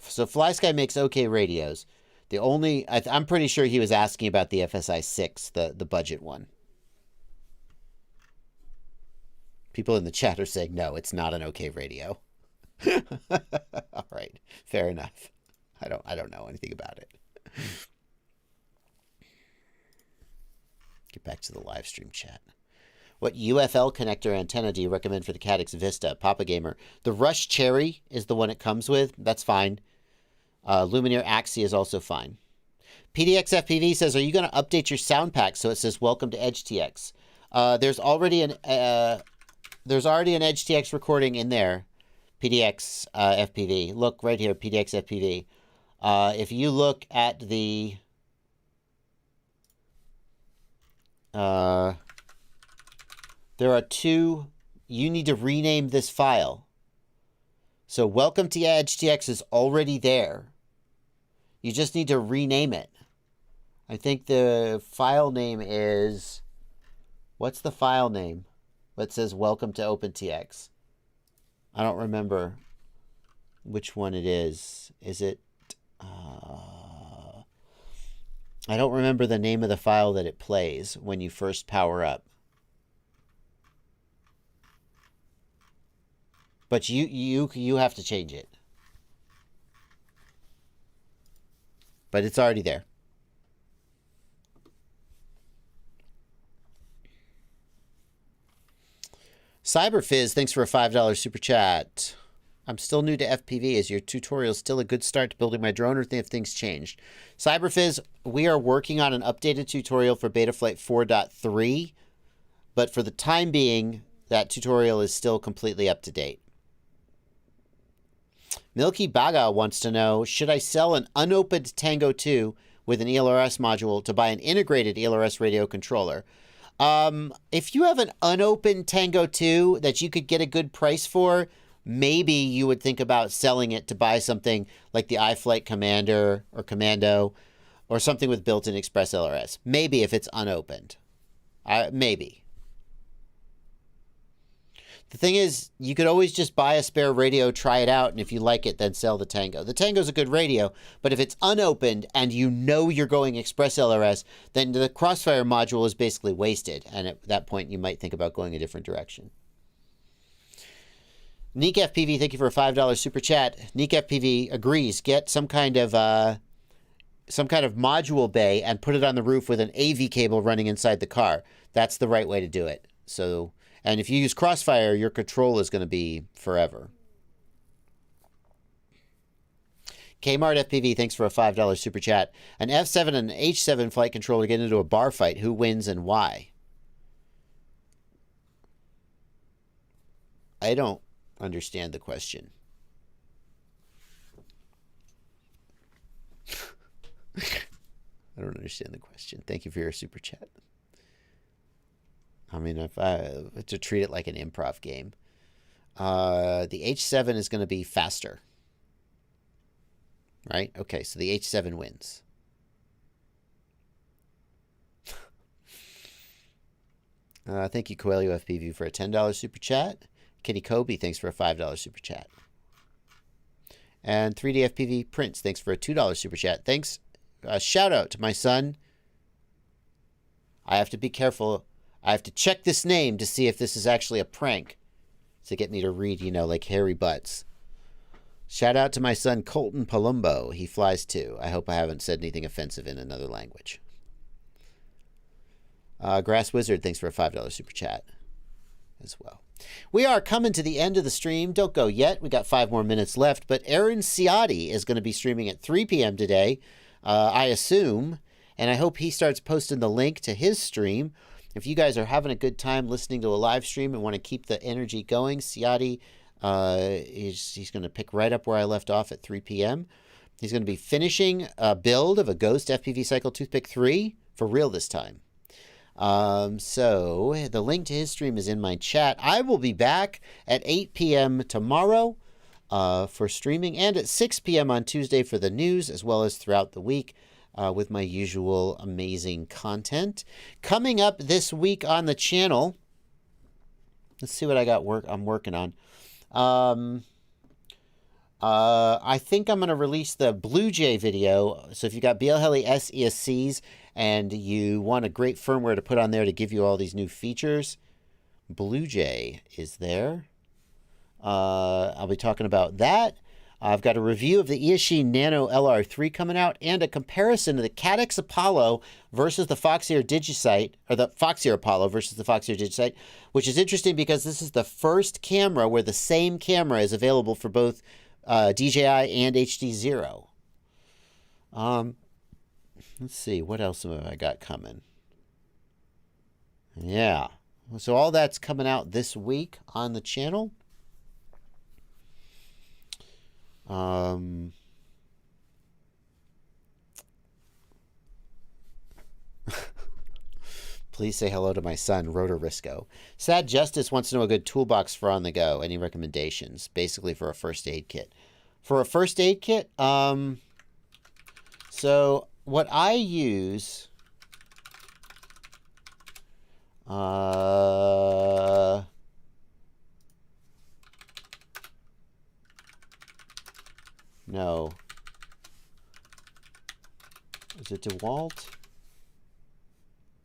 So FlySky makes okay radios. The only, I'm pretty sure he was asking about the FSI 6, the budget one. People in the chat are saying, no, it's not an okay radio. All right, fair enough. I don't know anything about it. Get back to the live stream chat. What UFL connector antenna do you recommend for the Cadx Vista? Papa Gamer. The Rush Cherry is the one it comes with. That's fine. Lumineer Axie is also fine. PDX FPV says, are you going to update your sound pack so it says welcome to EdgeTX? There's already an EdgeTX recording in there. PDX FPV. Look right here, PDX FPV. If you look at the there are two. You need to rename this file. So welcome to EdgeTX is already there. You just need to rename it. I think the file name is, what's the file name that says welcome to OpenTX? I don't remember which one it is. Is it, I don't remember the name of the file that it plays when you first power up. But you have to change it. But it's already there. CyberFizz, thanks for a $5 super chat. I'm still new to FPV. Is your tutorial still a good start to building my drone, or have things changed? CyberFizz, we are working on an updated tutorial for Betaflight 4.3, but for the time being, that tutorial is still completely up to date. Milky Baga wants to know, should I sell an unopened Tango 2 with an ELRS module to buy an integrated ELRS radio controller? If you have an unopened Tango 2 that you could get a good price for, maybe you would think about selling it to buy something like the iFlight Commander or Commando or something with built-in Express LRS. Maybe if it's unopened. Maybe. The thing is, you could always just buy a spare radio, try it out, and if you like it, then sell the Tango. The Tango's a good radio, but if it's unopened and you know you're going Express LRS, then the Crossfire module is basically wasted, and at that point you might think about going a different direction. Neek FPV, thank you for a $5 super chat. Neek FPV agrees. Get some kind of module bay and put it on the roof with an AV cable running inside the car. That's the right way to do it. So, and if you use Crossfire, your control is going to be forever. Kmart FPV, thanks for a $5 super chat. An F7 and an H7 flight controller get into a bar fight. Who wins and why? I don't understand the question. I don't understand the question. Thank you for your super chat. I mean, if I to treat it like an improv game. The H7 is going to be faster. Right? Okay, so the H7 wins. Thank you, Coelho FPV, for a $10 super chat. Kitty Kobe, thanks for a $5 super chat. And 3D FPV Prince, thanks for a $2 super chat. Thanks. Shout out to my son. I have to be careful. I have to check this name to see if this is actually a prank to get me to read, you know, like hairy butts. Shout out to my son, Colton Palumbo. He flies too. I hope I haven't said anything offensive in another language. Grass Wizard, thanks for a $5 super chat as well. We are coming to the end of the stream. Don't go yet. We got 5 more minutes left. But Aaron Ciotti is going to be streaming at 3 p.m. today, I assume. And I hope he starts posting the link to his stream. If you guys are having a good time listening to a live stream and want to keep the energy going, Ciotti, he's going to pick right up where I left off at 3 p.m. He's going to be finishing a build of a Ghost FPV Cycle Toothpick 3 for real this time. So the link to his stream is in my chat. I will be back at 8 p.m. tomorrow for streaming, and at 6 p.m. on Tuesday for the news, as well as throughout the week with my usual amazing content. Coming up this week on the channel, let's see what I got I'm working on. I think I'm going to release the Blue Jay video. So if you got BL Heli S ESCs and you want a great firmware to put on there to give you all these new features, Blue Jay is there. I'll be talking about that. I've got a review of the Eachine Nano LR3 coming out and a comparison of the Cadx Apollo versus the Foxeer Digisight, or the Foxeer Apollo versus the Foxeer Digisight, which is interesting because this is the first camera where the same camera is available for both DJI and HD0. Let's see, what else have I got coming? Yeah, so all that's coming out this week on the channel. Please say hello to my son, Rotorisco. Sad Justice wants to know a good toolbox for on the go. Any recommendations? Basically for a first aid kit. For a first aid kit, so what I use, no. Is it DeWalt?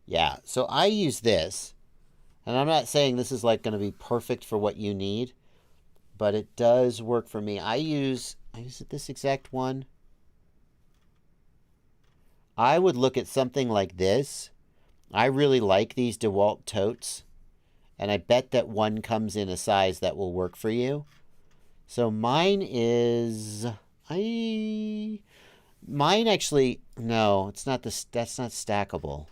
Yeah, so I use this. And I'm not saying this is like going to be perfect for what you need, but it does work for me. Is it this exact one? I would look at something like this. I really like these DeWalt totes, and I bet that one comes in a size that will work for you. So mine is... Mine actually... No, it's not this. That's not stackable.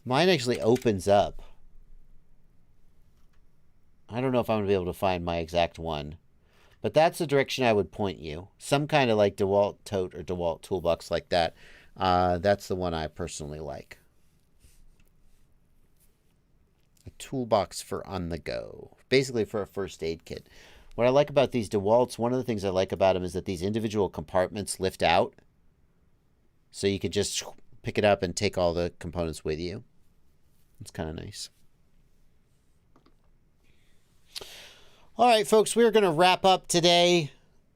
Mine actually opens up. I don't know if I'm going to be able to find my exact one. But that's the direction I would point you. Some kind of like DeWalt tote or DeWalt toolbox like that. That's the one I personally like. A toolbox for on the go. Basically for a first aid kit. What I like about these DeWalts, one of the things I like about them is that these individual compartments lift out. So you can just pick it up and take all the components with you. It's kind of nice. All right, folks, we're going to wrap up today.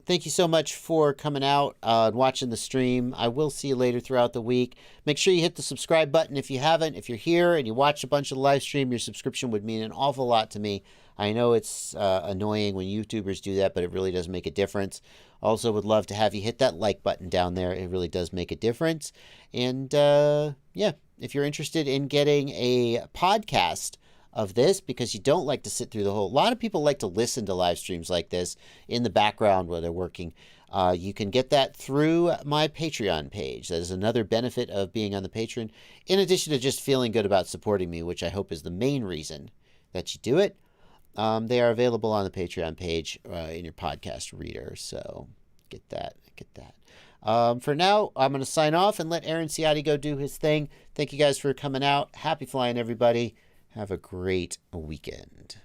thank you so much for coming out and watching the stream. I will see you later throughout the week. Make sure you hit the subscribe button if you haven't. If you're here and you watch a bunch of the live stream, your subscription would mean an awful lot to me. I know it's annoying when YouTubers do that, but it really does make a difference. Also would love to have you hit that like button down there. It really does make a difference. And yeah, if you're interested in getting a podcast of this, because you don't like to sit through the whole, a lot of people like to listen to live streams like this in the background while they're working. You can get that through my Patreon page. That is another benefit of being on the Patreon, in addition to just feeling good about supporting me, which I hope is the main reason that you do it. They are available on the Patreon page in your podcast reader. So get that. For now, I'm going to sign off and let Aaron Ciotti go do his thing. Thank you guys for coming out. Happy flying, everybody. Have a great weekend.